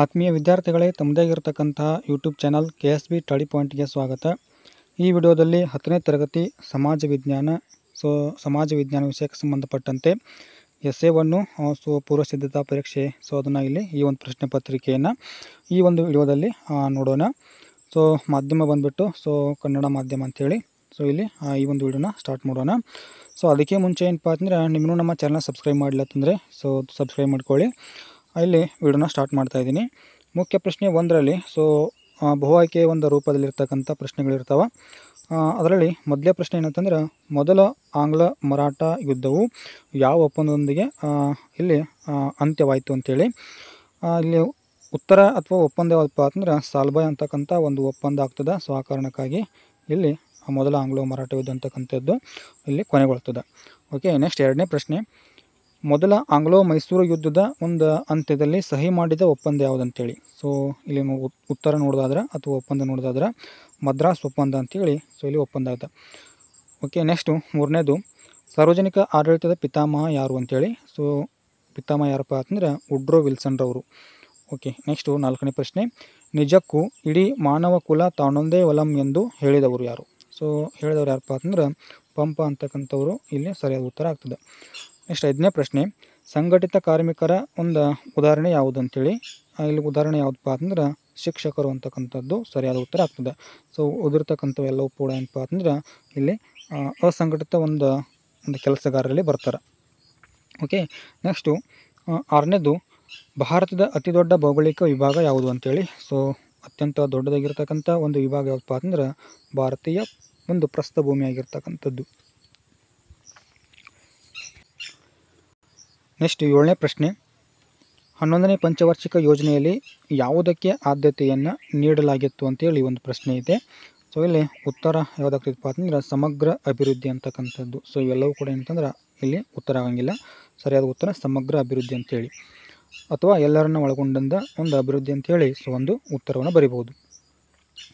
ಆತ್ಮೀಯ ವಿದ್ಯಾರ್ಥಿಗಳೇ, ತಮ್ಮದೇ ಆಗಿರತಕ್ಕಂತಹ ಯೂಟ್ಯೂಬ್ ಚಾನಲ್ KSB ಸ್ಟಡಿ ಪಾಯಿಂಟ್ಗೆ ಸ್ವಾಗತ. ಈ ವಿಡಿಯೋದಲ್ಲಿ 10ನೇ ತರಗತಿ ಸಮಾಜ ವಿಜ್ಞಾನ ವಿಷಯಕ್ಕೆ ಸಂಬಂಧಪಟ್ಟಂತೆ ಎಸ್ಸೆವನ್ನು ಪೂರ್ವ ಸಿದ್ಧತಾ ಪರೀಕ್ಷೆ ಅದನ್ನು ಇಲ್ಲಿ ಈ ಒಂದು ಪ್ರಶ್ನೆ ಪತ್ರಿಕೆಯನ್ನು ಈ ಒಂದು ವಿಡಿಯೋದಲ್ಲಿ ನೋಡೋಣ. ಮಾಧ್ಯಮ ಬಂದುಬಿಟ್ಟು ಕನ್ನಡ ಮಾಧ್ಯಮ ಅಂಥೇಳಿ ಇಲ್ಲಿ ಈ ಒಂದು ವಿಡಿಯೋನ ಸ್ಟಾರ್ಟ್ ಮಾಡೋಣ. ಅದಕ್ಕೆ ಮುಂಚೆ ಏನಪ್ಪ ಅಂತಂದರೆ, ನಿಮ್ಮನ್ನು ನಮ್ಮ ಚಾನಲ್ ಸಬ್ಸ್ಕ್ರೈಬ್ ಮಾಡಲತ್ತಂದರೆ ಸಬ್ಸ್ಕ್ರೈಬ್ ಮಾಡ್ಕೊಳ್ಳಿ. ಇಲ್ಲಿ ವಿಡಿಯೋನ ಸ್ಟಾರ್ಟ್ ಮಾಡ್ತಾ ಇದ್ದೀನಿ. ಮುಖ್ಯ ಪ್ರಶ್ನೆ 1ರಲ್ಲಿ ಬಹು ಆಯ್ಕೆ ಒಂದು ರೂಪದಲ್ಲಿರ್ತಕ್ಕಂಥ ಪ್ರಶ್ನೆಗಳಿರ್ತಾವೆ. ಅದರಲ್ಲಿ ಮೊದಲೇ ಪ್ರಶ್ನೆ ಏನಂತಂದ್ರೆ, ಮೊದಲ ಆಂಗ್ಲ ಮರಾಠ ಯುದ್ಧವು ಯಾವ ಒಪ್ಪಂದದೊಂದಿಗೆ ಇಲ್ಲಿ ಅಂತ್ಯವಾಯಿತು ಅಂತೇಳಿ. ಇಲ್ಲಿ ಉತ್ತರ ಅಥವಾ ಒಪ್ಪಂದ ಯಾವುದಪ್ಪ ಅಂತಂದ್ರೆ ಸಾಲ್ಬಾಯ್ ಅಂತಕ್ಕಂಥ ಒಂದು ಒಪ್ಪಂದ ಆಗ್ತದೆ. ಆ ಕಾರಣಕ್ಕಾಗಿ ಇಲ್ಲಿ ಮೊದಲ ಆಂಗ್ಲೋ ಮರಾಠ ಯುದ್ಧ ಅಂತಕ್ಕಂಥದ್ದು ಇಲ್ಲಿ ಕೊನೆಗೊಳ್ತದೆ. ಓಕೆ, ನೆಕ್ಸ್ಟ್ 2ನೇ ಪ್ರಶ್ನೆ, ಮೊದಲ ಆಂಗ್ಲೋ ಮೈಸೂರು ಯುದ್ಧದ ಒಂದು ಅಂತ್ಯದಲ್ಲಿ ಸಹಿ ಮಾಡಿದ ಒಪ್ಪಂದ ಯಾವುದಂತೇಳಿ. ಇಲ್ಲಿ ಉತ್ತರ ನೋಡೋದಾದ್ರೆ ಅಥವಾ ಒಪ್ಪಂದ ನೋಡೋದಾದ್ರೆ ಮದ್ರಾಸ್ ಒಪ್ಪಂದ ಅಂತೇಳಿ ಇಲ್ಲಿ ಒಪ್ಪಂದ ಆಗುತ್ತೆ. ಓಕೆ, ನೆಕ್ಸ್ಟು 3ನೇದು, ಸಾರ್ವಜನಿಕ ಆಡಳಿತದ ಪಿತಾಮಹ ಯಾರು ಅಂತೇಳಿ. ಪಿತಾಮಹ ಯಾರಪ್ಪ ಅಂತಂದ್ರೆ ವುಡ್ರೋ ವಿಲ್ಸನ್ ರವರು. ಓಕೆ, ನೆಕ್ಸ್ಟು 4ನೇ ಪ್ರಶ್ನೆ, ನಿಜಕ್ಕೂ ಇಡೀ ಮಾನವ ಕುಲ ತಾನೊಂದೇ ಒಲಂ ಎಂದು ಹೇಳಿದವರು ಯಾರು. ಹೇಳಿದವರು ಯಾರಪ್ಪ ಅಂತಂದ್ರೆ ಪಂಪ ಅಂತಕ್ಕಂಥವ್ರು ಇಲ್ಲಿ ಸರಿಯಾದ ಉತ್ತರ ಆಗ್ತದೆ. ನೆಕ್ಸ್ಟ್ 5ನೇ ಪ್ರಶ್ನೆ, ಸಂಘಟಿತ ಕಾರ್ಮಿಕರ ಒಂದು ಉದಾಹರಣೆ ಯಾವುದು ಅಂತೇಳಿ. ಇಲ್ಲಿ ಉದಾಹರಣೆ ಯಾವುದಪ್ಪ ಅಂತಂದ್ರೆ ಶಿಕ್ಷಕರು ಅಂತಕ್ಕಂಥದ್ದು ಸರಿಯಾದ ಉತ್ತರ ಆಗ್ತದೆ. ಉದಿರ್ತಕ್ಕಂಥವು ಎಲ್ಲವೂ ಕೂಡ ಏನಪ್ಪ ಅಂತಂದ್ರೆ ಇಲ್ಲಿ ಅಸಂಘಟಿತ ಒಂದು ಕೆಲಸಗಾರರಲ್ಲಿ ಬರ್ತಾರೆ. ಓಕೆ, ನೆಕ್ಸ್ಟು 6ನೇದು, ಭಾರತದ ಅತಿ ದೊಡ್ಡ ಭೌಗೋಳಿಕ ವಿಭಾಗ ಯಾವುದು ಅಂತೇಳಿ. ಅತ್ಯಂತ ದೊಡ್ಡದಾಗಿರ್ತಕ್ಕಂಥ ಒಂದು ವಿಭಾಗ ಯಾವುದಪ್ಪ ಅಂತಂದ್ರೆ ಭಾರತೀಯ ಒಂದು ಪ್ರಸ್ಥಭೂಮಿ ಆಗಿರ್ತಕ್ಕಂಥದ್ದು. ನೆಕ್ಸ್ಟ್ 7ನೇ ಪ್ರಶ್ನೆ, 11ನೇ ಪಂಚವಾರ್ಷಿಕ ಯೋಜನೆಯಲ್ಲಿ ಯಾವುದಕ್ಕೆ ಆದ್ಯತೆಯನ್ನು ನೀಡಲಾಗಿತ್ತು ಅಂತೇಳಿ ಒಂದು ಪ್ರಶ್ನೆ ಇದೆ. ಇಲ್ಲಿ ಉತ್ತರ ಯಾವುದಾಗ್ತದಪ್ಪ ಅಂತಂದ್ರೆ ಸಮಗ್ರ ಅಭಿವೃದ್ಧಿ ಅಂತಕ್ಕಂಥದ್ದು. ಇವೆಲ್ಲವೂ ಕೂಡ ಏನಂತಂದ್ರೆ ಇಲ್ಲಿ ಉತ್ತರ ಆಗಂಗಿಲ್ಲ. ಸರಿಯಾದ ಉತ್ತರ ಸಮಗ್ರ ಅಭಿವೃದ್ಧಿ ಅಂತೇಳಿ ಅಥವಾ ಎಲ್ಲರನ್ನ ಒಳಗೊಂಡಂಥ ಒಂದು ಅಭಿವೃದ್ಧಿ ಅಂತೇಳಿ ಒಂದು ಉತ್ತರವನ್ನು ಬರಿಬೋದು.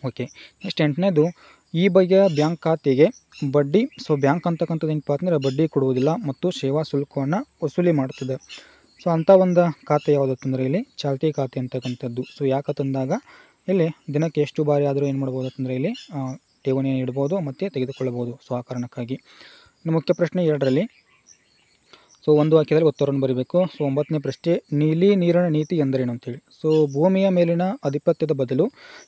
ಓಕೆ, ನೆಕ್ಸ್ಟ್ 8ನೇದು, ಈ ಬಗೆಯ ಬ್ಯಾಂಕ್ ಖಾತೆಗೆ ಬಡ್ಡಿ ಬ್ಯಾಂಕ್ ಅಂತಕ್ಕಂಥದ್ದು ಏನಪ್ಪ ಅಂತಂದ್ರೆ ಬಡ್ಡಿ ಕೊಡುವುದಿಲ್ಲ ಮತ್ತು ಸೇವಾ ಶುಲ್ಕವನ್ನು ವಸೂಲಿ ಮಾಡ್ತದೆ. ಅಂಥ ಒಂದು ಖಾತೆ ಯಾವುದಂತಂದ್ರೆ ಇಲ್ಲಿ ಚಾಲ್ತಿ ಖಾತೆ ಅಂತಕ್ಕಂಥದ್ದು. ಯಾಕಂತಂದಾಗ ಇಲ್ಲಿ ದಿನಕ್ಕೆ ಎಷ್ಟು ಬಾರಿ ಆದರೂ ಏನು ಮಾಡ್ಬೋದು ಅಂತಂದರೆ ಇಲ್ಲಿ ಠೇವಣಿಯನ್ನು ಇಡ್ಬೋದು ಮತ್ತು ತೆಗೆದುಕೊಳ್ಳಬಹುದು. ಆ ಕಾರಣಕ್ಕಾಗಿ ಇನ್ನು ಮುಖ್ಯ ಪ್ರಶ್ನೆ 2ರಲ್ಲಿ ಒಂದು ವಾಕ್ಯದಲ್ಲಿ ಉತ್ತರವನ್ನು ಬರೀಬೇಕು. 9ನೇ ಪ್ರಶ್ನೆ, ನೀಲಿ ನೀರಿನ ನೀತಿ ಎಂದರೇನು ಅಂತೇಳಿ. ಭೂಮಿಯ ಮೇಲಿನ ಆಧಿಪತ್ಯದ ಬದಲು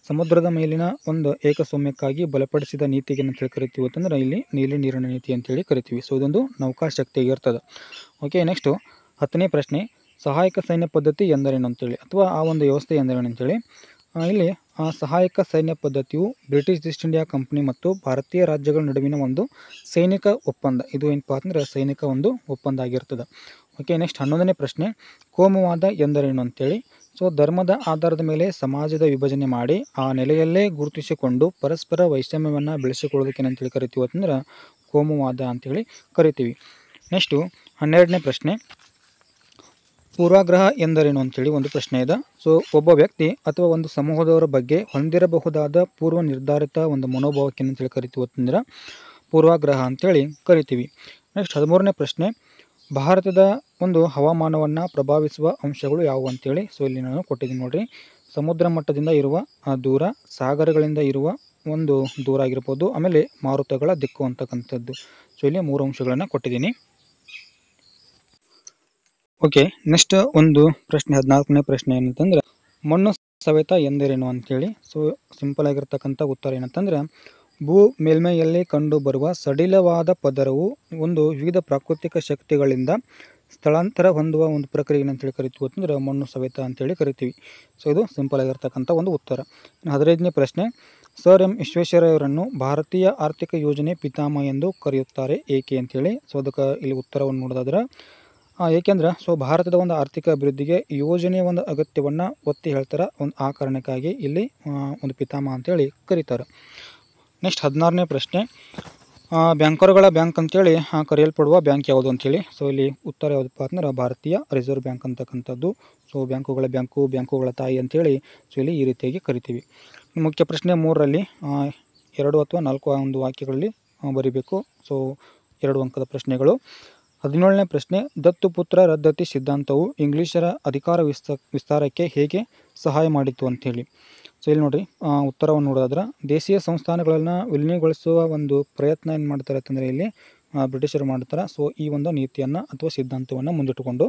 ಸಮುದ್ರದ ಮೇಲಿನ ಒಂದು ಏಕಸ್ವಾಮ್ಯಕ್ಕಾಗಿ ಬಲಪಡಿಸಿದ ನೀತಿಗೆ ಅಂತೇಳಿ ಕರಿತೀವಿ ಅಂತಂದ್ರೆ ಇಲ್ಲಿ ನೀಲಿ ನೀರಿನ ನೀತಿ ಅಂತೇಳಿ ಕರಿತೀವಿ. ಇದೊಂದು ನೌಕಾಶಕ್ತಿ ಆಗಿರ್ತದೆ. ಓಕೆ, ನೆಕ್ಸ್ಟು 10ನೇ ಪ್ರಶ್ನೆ, ಸಹಾಯಕ ಸೈನ್ಯ ಪದ್ಧತಿ ಎಂದರೇನು ಅಂತೇಳಿ ಅಥವಾ ಆ ಒಂದು ವ್ಯವಸ್ಥೆ ಎಂದರೇನು ಅಂತೇಳಿ. ಇಲ್ಲಿ ಸಹಾಯಕ ಸೈನ್ಯ ಪದ್ಧತಿಯು ಬ್ರಿಟಿಷ್ ಈಸ್ಟ್ ಇಂಡಿಯಾ ಕಂಪನಿ ಮತ್ತು ಭಾರತೀಯ ರಾಜ್ಯಗಳ ನಡುವಿನ ಒಂದು ಸೈನಿಕ ಒಪ್ಪಂದ. ಇದು ಏನಪ್ಪ ಅಂತಂದರೆ ಸೈನಿಕ ಒಂದು ಒಪ್ಪಂದ ಆಗಿರ್ತದೆ. ಓಕೆ, ನೆಕ್ಸ್ಟ್ 11ನೇ ಪ್ರಶ್ನೆ, ಕೋಮುವಾದ ಎಂದರೇನು ಅಂತೇಳಿ. ಧರ್ಮದ ಆಧಾರದ ಮೇಲೆ ಸಮಾಜದ ವಿಭಜನೆ ಮಾಡಿ ಆ ನೆಲೆಯಲ್ಲೇ ಗುರುತಿಸಿಕೊಂಡು ಪರಸ್ಪರ ವೈಷಮ್ಯವನ್ನು ಬೆಳೆಸಿಕೊಳ್ಳೋದಕ್ಕೆ ಏನಂತೇಳಿ ಕರಿತೀವಿ ಅಂತಂದ್ರೆ ಕೋಮುವಾದ ಅಂತೇಳಿ ಕರಿತೀವಿ. ನೆಕ್ಸ್ಟು 12ನೇ ಪ್ರಶ್ನೆ, ಪೂರ್ವಾಗ್ರಹ ಎಂದರೇನು ಅಂತೇಳಿ ಒಂದು ಪ್ರಶ್ನೆ ಇದೆ. ಒಬ್ಬ ವ್ಯಕ್ತಿ ಅಥವಾ ಒಂದು ಸಮೂಹದವರ ಬಗ್ಗೆ ಹೊಂದಿರಬಹುದಾದ ಪೂರ್ವ ನಿರ್ಧಾರಿತ ಒಂದು ಮನೋಭಾವಕ್ಕೆ ಏನಂತೇಳಿ ಕರಿತೀವಿ ಅಂತಂದ್ರೆ ಪೂರ್ವಾಗ್ರಹ ಅಂತೇಳಿ ಕರಿತೀವಿ. ನೆಕ್ಸ್ಟ್ 13ನೇ ಪ್ರಶ್ನೆ, ಭಾರತದ ಒಂದು ಹವಾಮಾನವನ್ನು ಪ್ರಭಾವಿಸುವ ಅಂಶಗಳು ಯಾವುವು ಅಂತೇಳಿ. ಇಲ್ಲಿ ನಾನು ಕೊಟ್ಟಿದ್ದೀನಿ ನೋಡಿರಿ. ಸಮುದ್ರ ಮಟ್ಟದಿಂದ ಇರುವ ದೂರ, ಸಾಗರಗಳಿಂದ ಇರುವ ಒಂದು ದೂರ ಆಗಿರ್ಬೋದು, ಆಮೇಲೆ ಮಾರುತಗಳ ದಿಕ್ಕು ಅಂತಕ್ಕಂಥದ್ದು. ಇಲ್ಲಿ 3 ಅಂಶಗಳನ್ನು ಕೊಟ್ಟಿದ್ದೀನಿ. ಓಕೆ, ನೆಕ್ಸ್ಟ್ ಒಂದು ಪ್ರಶ್ನೆ 14ನೇ ಪ್ರಶ್ನೆ ಏನಂತಂದ್ರೆ ಮಣ್ಣು ಸವೆತ ಎಂದರೇನು ಅಂತೇಳಿ. ಸಿಂಪಲ್ ಆಗಿರ್ತಕ್ಕಂಥ ಉತ್ತರ ಏನಂತಂದ್ರೆ ಭೂ ಮೇಲ್ಮೈಯಲ್ಲಿ ಕಂಡು ಬರುವ ಸಡಿಲವಾದ ಪದರವು ಒಂದು ವಿವಿಧ ಪ್ರಾಕೃತಿಕ ಶಕ್ತಿಗಳಿಂದ ಸ್ಥಳಾಂತರ ಹೊಂದುವ ಒಂದು ಪ್ರಕ್ರಿಯೆ ಏನಂತೇಳಿ ಕರಿತೀವಿ ಅಂತಂದ್ರೆ ಮಣ್ಣು ಸವೆತ ಅಂತೇಳಿ ಕರಿತೀವಿ. ಇದು ಸಿಂಪಲ್ ಆಗಿರ್ತಕ್ಕಂಥ ಒಂದು ಉತ್ತರ. 15ನೇ ಪ್ರಶ್ನೆ, ಸರ್ ಎಂ ವಿಶ್ವೇಶ್ವರಯ್ಯನವರನ್ನು ಭಾರತೀಯ ಆರ್ಥಿಕ ಯೋಜನೆ ಪಿತಾಮಹ ಎಂದು ಕರೆಯುತ್ತಾರೆ ಏಕೆ ಅಂತೇಳಿ. ಅದಕ್ಕೆ ಇಲ್ಲಿ ಉತ್ತರವನ್ನು ನೋಡೋದಾದ್ರೆ ಏಕೆಂದ್ರೆ ಭಾರತದ ಒಂದು ಆರ್ಥಿಕ ಅಭಿವೃದ್ಧಿಗೆ ಯೋಜನೆಯ ಒಂದು ಅಗತ್ಯವನ್ನು ಒತ್ತಿ ಹೇಳ್ತಾರೆ. ಆ ಕಾರಣಕ್ಕಾಗಿ ಇಲ್ಲಿ ಒಂದು ಪಿತಾಮಹ ಅಂತೇಳಿ ಕರೀತಾರೆ. ನೆಕ್ಸ್ಟ್ 16ನೇ ಪ್ರಶ್ನೆ, ಬ್ಯಾಂಕರುಗಳ ಬ್ಯಾಂಕ್ ಅಂತೇಳಿ ಕರೆಯಲ್ಪಡುವ ಬ್ಯಾಂಕ್ ಯಾವುದು ಅಂತೇಳಿ. ಇಲ್ಲಿ ಉತ್ತರ ಯಾವುದಪ್ಪ ಅಂದ್ರೆ ಭಾರತೀಯ ರಿಸರ್ವ್ ಬ್ಯಾಂಕ್ ಅಂತಕ್ಕಂಥದ್ದು. ಬ್ಯಾಂಕುಗಳ ಬ್ಯಾಂಕು, ಬ್ಯಾಂಕುಗಳ ತಾಯಿ ಅಂತೇಳಿ ಇಲ್ಲಿ ಈ ರೀತಿಯಾಗಿ ಕರಿತೀವಿ. ಮುಖ್ಯ ಪ್ರಶ್ನೆ 3ರಲ್ಲಿ 2 ಅಥವಾ 4 ಒಂದು ವಾಕ್ಯಗಳಲ್ಲಿ ಬರೀಬೇಕು. 2 ಅಂಕದ ಪ್ರಶ್ನೆಗಳು. 17ನೇ ಪ್ರಶ್ನೆ, ದತ್ತುಪುತ್ರ ರದ್ದತಿ ಸಿದ್ಧಾಂತವು ಇಂಗ್ಲಿಷರ ಅಧಿಕಾರ ವಿಸ್ತಾರಕ್ಕೆ ಹೇಗೆ ಸಹಾಯ ಮಾಡಿತು ಅಂಥೇಳಿ. ಸೊ ಇಲ್ಲಿ ನೋಡಿರಿ, ಉತ್ತರವನ್ನು ನೋಡೋದಾದ್ರೆ ದೇಶೀಯ ಸಂಸ್ಥಾನಗಳನ್ನು ವಿಲೀನಗೊಳಿಸುವ ಒಂದು ಪ್ರಯತ್ನ ಏನು ಮಾಡ್ತಾರೆ ಅಂತಂದರೆ ಇಲ್ಲಿ ಬ್ರಿಟಿಷರು ಮಾಡ್ತಾರೆ. ಸೊ ಈ ಒಂದು ನೀತಿಯನ್ನು ಅಥವಾ ಸಿದ್ಧಾಂತವನ್ನು ಮುಂದಿಟ್ಟುಕೊಂಡು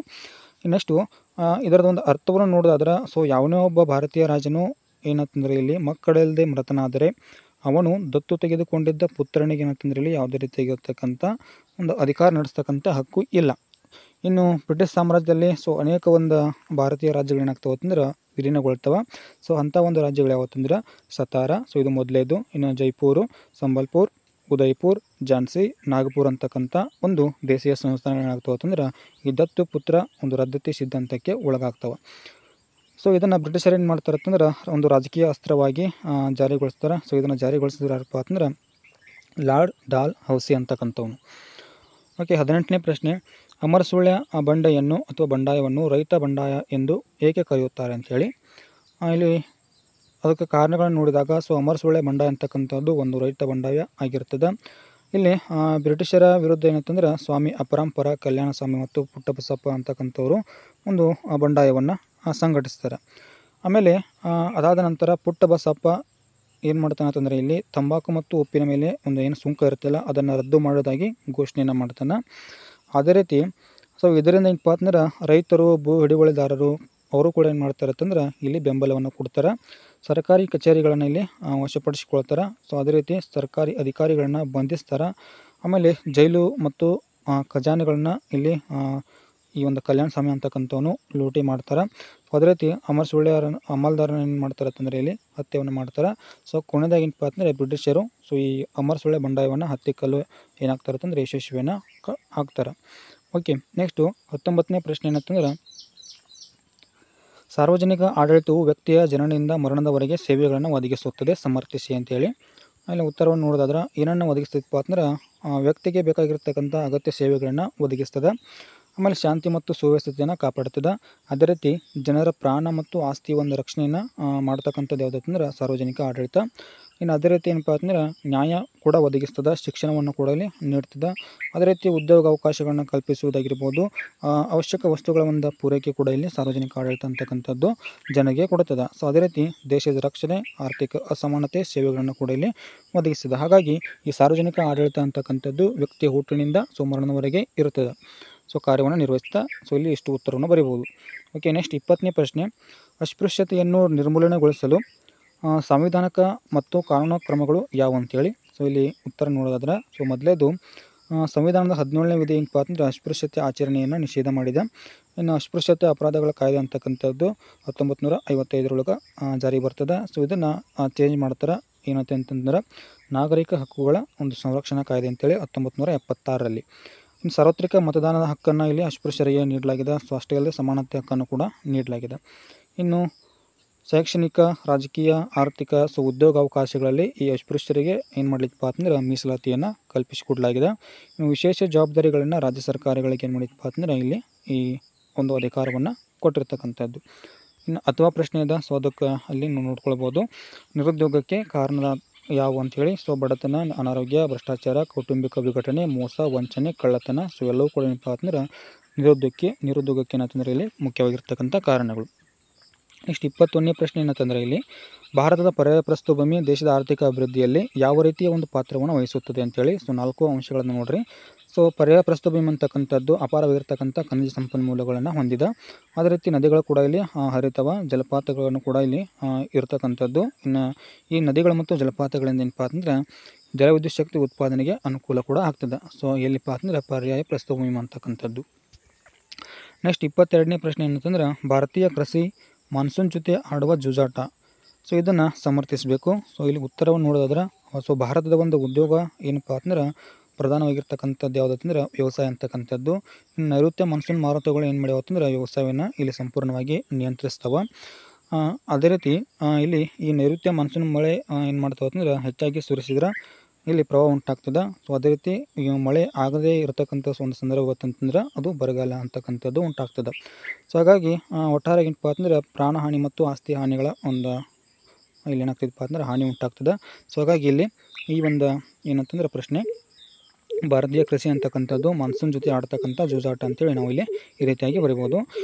ನೆಕ್ಸ್ಟು ಇದರದ ಒಂದು ಅರ್ಥವನ್ನು ನೋಡೋದಾದ್ರೆ, ಸೊ ಯಾವನೇ ಒಬ್ಬ ಭಾರತೀಯ ರಾಜನು ಏನಂತಂದರೆ ಇಲ್ಲಿ ಮಕ್ಕಳಿಲ್ಲದೆ ಮೃತನಾದರೆ ಅವನು ದತ್ತು ತೆಗೆದುಕೊಂಡಿದ್ದ ಪುತ್ರನಿಗೆ ಏನಂತಂದ್ರೆ ಇಲ್ಲಿ ಯಾವುದೇ ರೀತಿಯಾಗಿರ್ತಕ್ಕಂಥ ಒಂದು ಅಧಿಕಾರ ನಡೆಸ್ತಕ್ಕಂಥ ಹಕ್ಕು ಇಲ್ಲ. ಇನ್ನು ಬ್ರಿಟಿಷ್ ಸಾಮ್ರಾಜ್ಯದಲ್ಲಿ ಸೊ ಅನೇಕ ಒಂದು ಭಾರತೀಯ ರಾಜ್ಯಗಳು ಏನಾಗ್ತವೆ ಅಂತಂದ್ರೆ ವಿಲೀನಗೊಳ್ತವೆ. ಸೊ ಅಂಥ ಒಂದು ರಾಜ್ಯಗಳು ಯಾವತ್ತಂದ್ರೆ ಸತಾರ, ಸೊ ಇದು ಮೊದಲೇದು. ಇನ್ನು ಜೈಪುರು, ಸಂಬಲ್ಪುರ್, ಉದಯ್ಪುರ್, ಝಾನ್ಸಿ, ನಾಗಪುರ್ ಅಂತಕ್ಕಂಥ ಒಂದು ದೇಶೀಯ ಸಂಸ್ಥಾನಗಳು ಏನಾಗ್ತವೆ ಅಂತಂದ್ರೆ ಈ ದತ್ತು ಪುತ್ರ ಒಂದು ರದ್ದತಿ ಸಿದ್ಧಾಂತಕ್ಕೆ ಒಳಗಾಗ್ತವೆ. ಸೊ ಇದನ್ನು ಬ್ರಿಟಿಷರು ಏನು ಮಾಡ್ತಾರೆ ಅಂತಂದ್ರೆ ಒಂದು ರಾಜಕೀಯ ಅಸ್ತ್ರವಾಗಿ ಜಾರಿಗೊಳಿಸ್ತಾರೆ. ಸೊ ಇದನ್ನು ಜಾರಿಗೊಳಿಸಿದ್ರೆ ಯಾರಪ್ಪ ಅಂತಂದ್ರೆ ಲಾರ್ಡ್ ಡಾಲ್ ಹೌಸಿ ಅಂತಕ್ಕಂಥವನು. ಓಕೆ, 18ನೇ ಪ್ರಶ್ನೆ, ಅಮರಸುಳ್ಯ ಬಂಡೆಯನ್ನು ಅಥವಾ ಬಂಡಾಯವನ್ನು ರೈತ ಬಂಡಾಯ ಎಂದು ಏಕೆ ಕರೆಯುತ್ತಾರೆ ಅಂಥೇಳಿ. ಇಲ್ಲಿ ಅದಕ್ಕೆ ಕಾರಣಗಳನ್ನು ನೋಡಿದಾಗ ಸೊ ಅಮರಸುಳ್ಯ ಬಂಡಾಯ ಅಂತಕ್ಕಂಥದ್ದು ಒಂದು ರೈತ ಬಂಡಾಯ ಆಗಿರ್ತದೆ. ಇಲ್ಲಿ ಬ್ರಿಟಿಷರ ವಿರುದ್ಧ ಏನಂತಂದ್ರೆ ಸ್ವಾಮಿ ಅಪರಂಪರ ಕಲ್ಯಾಣ ಸ್ವಾಮಿ ಮತ್ತು ಪುಟ್ಟಬಸಪ್ಪ ಅಂತಕ್ಕಂಥವರು ಒಂದು ಬಂಡಾಯವನ್ನು ಸಂಘಟಿಸ್ತಾರೆ. ಆಮೇಲೆ ಅದಾದ ನಂತರ ಪುಟ್ಟಬಸಪ್ಪ ಏನು ಮಾಡ್ತಾನೆ ಅಂತಂದರೆ ಇಲ್ಲಿ ತಂಬಾಕು ಮತ್ತು ಉಪ್ಪಿನ ಮೇಲೆ ಒಂದು ಏನು ಸುಂಕ ಇರುತ್ತಲ್ಲ ಅದನ್ನು ರದ್ದು ಮಾಡೋದಾಗಿ ಘೋಷಣೆಯನ್ನು ಮಾಡ್ತಾನೆ. ಅದೇ ರೀತಿ ಸೊ ಇದರಿಂದ ಏನಪ್ಪ ಅಂತಂದ್ರೆ ರೈತರು, ಭೂ ಹಿಡುವಳಿದಾರರು ಅವರು ಕೂಡ ಏನು ಮಾಡ್ತಾರೆ ಅಂತಂದ್ರೆ ಇಲ್ಲಿ ಬೆಂಬಲವನ್ನು ಕೊಡ್ತಾರೆ. ಸರ್ಕಾರಿ ಕಚೇರಿಗಳನ್ನು ಇಲ್ಲಿ ವಶಪಡಿಸಿಕೊಳ್ತಾರೆ. ಸೊ ಅದೇ ರೀತಿ ಸರ್ಕಾರಿ ಅಧಿಕಾರಿಗಳನ್ನು ಬಂಧಿಸ್ತಾರೆ. ಆಮೇಲೆ ಜೈಲು ಮತ್ತು ಖಜಾನೆಗಳನ್ನ ಇಲ್ಲಿ ಈ ಒಂದು ಕಲ್ಯಾಣ ಸ್ವಾಮಿ ಅಂತಕ್ಕಂಥವನು ಲೂಟಿ ಮಾಡ್ತಾರೆ. ಸೊ ಅದೇ ರೀತಿ ಅಮಲ್ದಾರನ ಏನು ಮಾಡ್ತಾರೆ ಅಂತಂದರೆ ಇಲ್ಲಿ ಹತ್ಯೆಯನ್ನು ಮಾಡ್ತಾರೆ. ಸೊ ಕೊನೆಯದಾಗಿ ಏನಪ್ಪ ಅಂತಂದರೆ ಬ್ರಿಟಿಷರು ಸೊ ಈ ಅಮರಸುಳ್ಯ ಬಂಡಾಯವನ್ನು ಹತ್ತಿಕ್ಕಲು ಏನಾಗ್ತಾರೆ ಅಂತಂದರೆ ಯಶಸ್ವಿಯನ್ನು ಆಗ್ತಾರೆ. ಓಕೆ, ನೆಕ್ಸ್ಟು 19ನೇ ಪ್ರಶ್ನೆ ಏನಂತಂದ್ರೆ ಸಾರ್ವಜನಿಕ ಆಡಳಿತವು ವ್ಯಕ್ತಿಯ ಜನನದಿಂದ ಮರಣದವರೆಗೆ ಸೇವೆಗಳನ್ನು ಒದಗಿಸುತ್ತದೆ, ಸಮರ್ಥಿಸಿ ಅಂತೇಳಿ. ಅಲ್ಲಿ ಉತ್ತರವನ್ನು ನೋಡೋದಾದ್ರೆ ಏನನ್ನು ಒದಗಿಸ್ತದಪ್ಪ ಅಂದ್ರೆ ವ್ಯಕ್ತಿಗೆ ಬೇಕಾಗಿರ್ತಕ್ಕಂಥ ಅಗತ್ಯ ಸೇವೆಗಳನ್ನು ಒದಗಿಸ್ತದೆ. ಆಮೇಲೆ ಶಾಂತಿ ಮತ್ತು ಸುವ್ಯವಸ್ಥೆಯನ್ನು ಕಾಪಾಡ್ತದೆ. ಅದೇ ರೀತಿ ಜನರ ಪ್ರಾಣ ಮತ್ತು ಆಸ್ತಿ ಒಂದು ರಕ್ಷಣೆಯನ್ನು ಮಾಡ್ತಕ್ಕಂಥದ್ದು ಯಾವುದಂತಂದ್ರೆ ಸಾರ್ವಜನಿಕ ಆಡಳಿತ. ಇನ್ನು ಅದೇ ರೀತಿ ಏನಪ್ಪ ಅಂತಂದ್ರೆ ನ್ಯಾಯ ಕೂಡ ಒದಗಿಸ್ತದೆ, ಶಿಕ್ಷಣವನ್ನು ಕೂಡ ಇಲ್ಲಿ ನೀಡ್ತದೆ. ಅದೇ ರೀತಿ ಉದ್ಯೋಗ ಅವಕಾಶಗಳನ್ನು ಕಲ್ಪಿಸುವುದಾಗಿರ್ಬೋದು, ಅವಶ್ಯಕ ವಸ್ತುಗಳ ಒಂದು ಪೂರೈಕೆ ಕೂಡ ಇಲ್ಲಿ ಸಾರ್ವಜನಿಕ ಆಡಳಿತ ಅಂತಕ್ಕಂಥದ್ದು ಜನರಿಗೆ ಕೊಡುತ್ತದೆ. ಸೊ ಅದೇ ರೀತಿ ದೇಶದ ರಕ್ಷಣೆ, ಆರ್ಥಿಕ ಅಸಮಾನತೆ ಸೇವೆಗಳನ್ನು ಕೂಡ ಇಲ್ಲಿ ಒದಗಿಸ್ತದೆ. ಹಾಗಾಗಿ ಈ ಸಾರ್ವಜನಿಕ ಆಡಳಿತ ಅಂತಕ್ಕಂಥದ್ದು ವ್ಯಕ್ತಿಯ ಹುಟ್ಟಿನಿಂದ ಮರಣದವರೆಗೆ ಇರುತ್ತದೆ. ಸೊ ಕಾರ್ಯವನ್ನು ನಿರ್ವಹಿಸ್ತಾ. ಸೊ ಇಲ್ಲಿ ಇಷ್ಟು ಉತ್ತರವನ್ನು ಬರೀಬೋದು. ಓಕೆ, ನೆಕ್ಸ್ಟ್ 20ನೇ ಪ್ರಶ್ನೆ, ಅಸ್ಪೃಶ್ಯತೆಯನ್ನು ನಿರ್ಮೂಲನೆಗೊಳಿಸಲು ಸಂವಿಧಾನಿಕ ಮತ್ತು ಕಾನೂನು ಕ್ರಮಗಳು ಯಾವುವು ಅಂತೇಳಿ. ಸೊ ಇಲ್ಲಿ ಉತ್ತರ ನೋಡೋದಾದ್ರೆ ಸೊ ಮೊದಲೇದು ಸಂವಿಧಾನದ 17ನೇ ವಿಧಿ ಏನಪ್ಪ ಅಂತಂದರೆ ಅಸ್ಪೃಶ್ಯತೆ ಆಚರಣೆಯನ್ನು ನಿಷೇಧ ಮಾಡಿದೆ. ಇನ್ನು ಅಸ್ಪೃಶ್ಯತೆ ಅಪರಾಧಗಳ ಕಾಯ್ದೆ ಅಂತಕ್ಕಂಥದ್ದು 1955 ಜಾರಿ ಬರ್ತದೆ. ಸೊ ಇದನ್ನು ಚೇಂಜ್ ಮಾಡ್ತಾರೆ. ಏನಂತ ಅಂತಂದ್ರೆ ನಾಗರಿಕ ಹಕ್ಕುಗಳ ಒಂದು ಸಂರಕ್ಷಣಾ ಕಾಯ್ದೆ ಅಂತೇಳಿ 1976ರಲ್ಲಿ. ಇನ್ನು ಸಾರ್ವತ್ರಿಕ ಮತದಾನದ ಹಕ್ಕನ್ನು ಇಲ್ಲಿ ಅಸ್ಪೃಶ್ಯರಿಗೆ ನೀಡಲಾಗಿದೆ. ಸೊ ಅಷ್ಟೇ ಅಲ್ಲದೆ ಸಮಾನತೆ ಹಕ್ಕನ್ನು ಕೂಡ ನೀಡಲಾಗಿದೆ. ಇನ್ನು ಶೈಕ್ಷಣಿಕ, ರಾಜಕೀಯ, ಆರ್ಥಿಕ ಸೊ ಉದ್ಯೋಗಾವಕಾಶಗಳಲ್ಲಿ ಈ ಅಸ್ಪೃಶ್ಯರಿಗೆ ಏನು ಮಾಡಲಿಕ್ಕಪ್ಪ ಅಂತಂದ್ರೆ ಮೀಸಲಾತಿಯನ್ನು ಕಲ್ಪಿಸಿಕೊಡಲಾಗಿದೆ. ಇನ್ನು ವಿಶೇಷ ಜವಾಬ್ದಾರಿಗಳನ್ನು ರಾಜ್ಯ ಸರ್ಕಾರಗಳಿಗೆ ಏನು ಮಾಡಿದಪ್ಪ ಅಂತಂದ್ರೆ ಇಲ್ಲಿ ಈ ಒಂದು ಅಧಿಕಾರವನ್ನು ಕೊಟ್ಟಿರ್ತಕ್ಕಂಥದ್ದು. ಇನ್ನು ಅಥವಾ ಪ್ರಶ್ನೆ ಇದೆ. ಸೊ ಅದಕ್ಕೆ ಅಲ್ಲಿ ನೋಡ್ಕೊಳ್ಬೋದು. ನಿರುದ್ಯೋಗಕ್ಕೆ ಕಾರಣ ಯಾವುವು ಅಂಥೇಳಿ. ಸೊ ಬಡತನ, ಅನಾರೋಗ್ಯ, ಭ್ರಷ್ಟಾಚಾರ, ಕೌಟುಂಬಿಕ ವಿಘಟನೆ, ಮೋಸ, ವಂಚನೆ, ಕಳ್ಳತನ ಸೊ ಎಲ್ಲವೂ ಕೂಡ ಏನಪ್ಪ ಅಂತಂದ್ರೆ ನಿರುದ್ಯೋಗಕ್ಕೆ ಏನಂತಂದರೆ ಇಲ್ಲಿ ಮುಖ್ಯವಾಗಿರ್ತಕ್ಕಂಥ ಕಾರಣಗಳು. ನೆಕ್ಸ್ಟ್ 21ನೇ ಪ್ರಶ್ನೆ ಏನಂತಂದರೆ ಇಲ್ಲಿ ಭಾರತದ ಪರ್ಯಾಯ ಪ್ರಸ್ಥಭೂಮಿ ದೇಶದ ಆರ್ಥಿಕ ಅಭಿವೃದ್ಧಿಯಲ್ಲಿ ಯಾವ ರೀತಿಯ ಒಂದು ಪಾತ್ರವನ್ನು ವಹಿಸುತ್ತದೆ ಅಂತೇಳಿ. ಸೊ 4 ಅಂಶಗಳನ್ನು ನೋಡ್ರಿ. ಸೊ ಪರ್ಯಾಯ ಪ್ರಸ್ಥಭೂಮಿ ಅಂತಕ್ಕಂಥದ್ದು ಅಪಾರವಾಗಿರ್ತಕ್ಕಂಥ ಖನಿಜ ಸಂಪನ್ಮೂಲಗಳನ್ನು ಹೊಂದಿದೆ. ಅದೇ ರೀತಿ ನದಿಗಳು ಕೂಡ ಇಲ್ಲಿ ಹರಿತವ, ಜಲಪಾತಗಳನ್ನು ಕೂಡ ಇಲ್ಲಿ ಇರ್ತಕ್ಕಂಥದ್ದು. ಇನ್ನು ಈ ನದಿಗಳು ಮತ್ತು ಜಲಪಾತಗಳಿಂದ ಏನಪ್ಪ ಅಂತಂದರೆ ಜಲವಿದ್ಯುತ್ ಶಕ್ತಿ ಉತ್ಪಾದನೆಗೆ ಅನುಕೂಲ ಕೂಡ ಆಗ್ತದೆ. ಸೊ ಎಲ್ಲಿಪ್ಪ ಅಂತಂದರೆ ಪರ್ಯಾಯ ಪ್ರಸ್ಥಭೂಮಿ ಅಂತಕ್ಕಂಥದ್ದು. ನೆಕ್ಸ್ಟ್ 22ನೇ ಪ್ರಶ್ನೆ ಏನಂತಂದ್ರೆ ಭಾರತೀಯ ಕೃಷಿ ಮಾನ್ಸೂನ್ ಜೊತೆ ಆಡುವ ಜೂಜಾಟ. ಸೊ ಇದನ್ನು ಸಮರ್ಥಿಸಬೇಕು. ಸೊ ಇಲ್ಲಿ ಉತ್ತರವನ್ನು ನೋಡೋದಾದ್ರೆ ಸೊ ಭಾರತದ ಒಂದು ಉದ್ಯೋಗ ಏನಪ್ಪ ಅಂತಂದ್ರೆ ಪ್ರಧಾನವಾಗಿರ್ತಕ್ಕಂಥದ್ದು ಯಾವುದಂತಂದ್ರೆ ವ್ಯವಸಾಯ ಅಂತಕ್ಕಂಥದ್ದು. ಇನ್ನು ನೈಋತ್ಯ ಮಾನ್ಸೂನ್ ಮಾರುತಗಳು ಏನು ಮಾಡ್ಯಾವ ಅಂತಂದ್ರೆ ವ್ಯವಸಾಯವನ್ನು ಇಲ್ಲಿ ಸಂಪೂರ್ಣವಾಗಿ ನಿಯಂತ್ರಿಸ್ತವೆ. ಅದೇ ರೀತಿ ಇಲ್ಲಿ ಈ ನೈಋತ್ಯ ಮಾನ್ಸೂನ್ ಮಳೆ ಏನು ಮಾಡ್ತಾವೆ ಅಂತಂದ್ರೆ ಹೆಚ್ಚಾಗಿ ಸುರಿಸಿದ್ರೆ ಇಲ್ಲಿ ಪ್ರವಾಹ ಉಂಟಾಗ್ತದೆ. ಸೊ ಅದೇ ರೀತಿ ಮಳೆ ಆಗದೇ ಇರತಕ್ಕಂಥ ಒಂದು ಸಂದರ್ಭ ಗೊತ್ತಂತಂದ್ರೆ ಅದು ಬರಗಾಲ ಅಂತಕ್ಕಂಥದ್ದು ಉಂಟಾಗ್ತದೆ. ಸೊ ಹಾಗಾಗಿ ಒಟ್ಟಾರೆ ಏನಪ್ಪ ಅಂತಂದ್ರೆ ಪ್ರಾಣಹಾನಿ ಮತ್ತು ಆಸ್ತಿ ಹಾನಿಗಳ ಒಂದು ಇಲ್ಲಿ ಏನಾಗ್ತದಪ್ಪ ಅಂದ್ರೆ ಹಾನಿ ಉಂಟಾಗ್ತದೆ. ಸೊ ಹಾಗಾಗಿ ಇಲ್ಲಿ ಈ ಒಂದು ಏನಂತಂದ್ರೆ ಪ್ರಶ್ನೆ ಭಾರತೀಯ ಕೃಷಿ ಅಂತಕ್ಕಂಥದ್ದು ಮಾನ್ಸೂನ್ ಜೊತೆ ಆಡ್ತಕ್ಕಂಥ ಜೂಜಾಟ ಅಂತೇಳಿ ನಾವು ಇಲ್ಲಿ ಈ ರೀತಿಯಾಗಿ ಬರಿಬೋದು.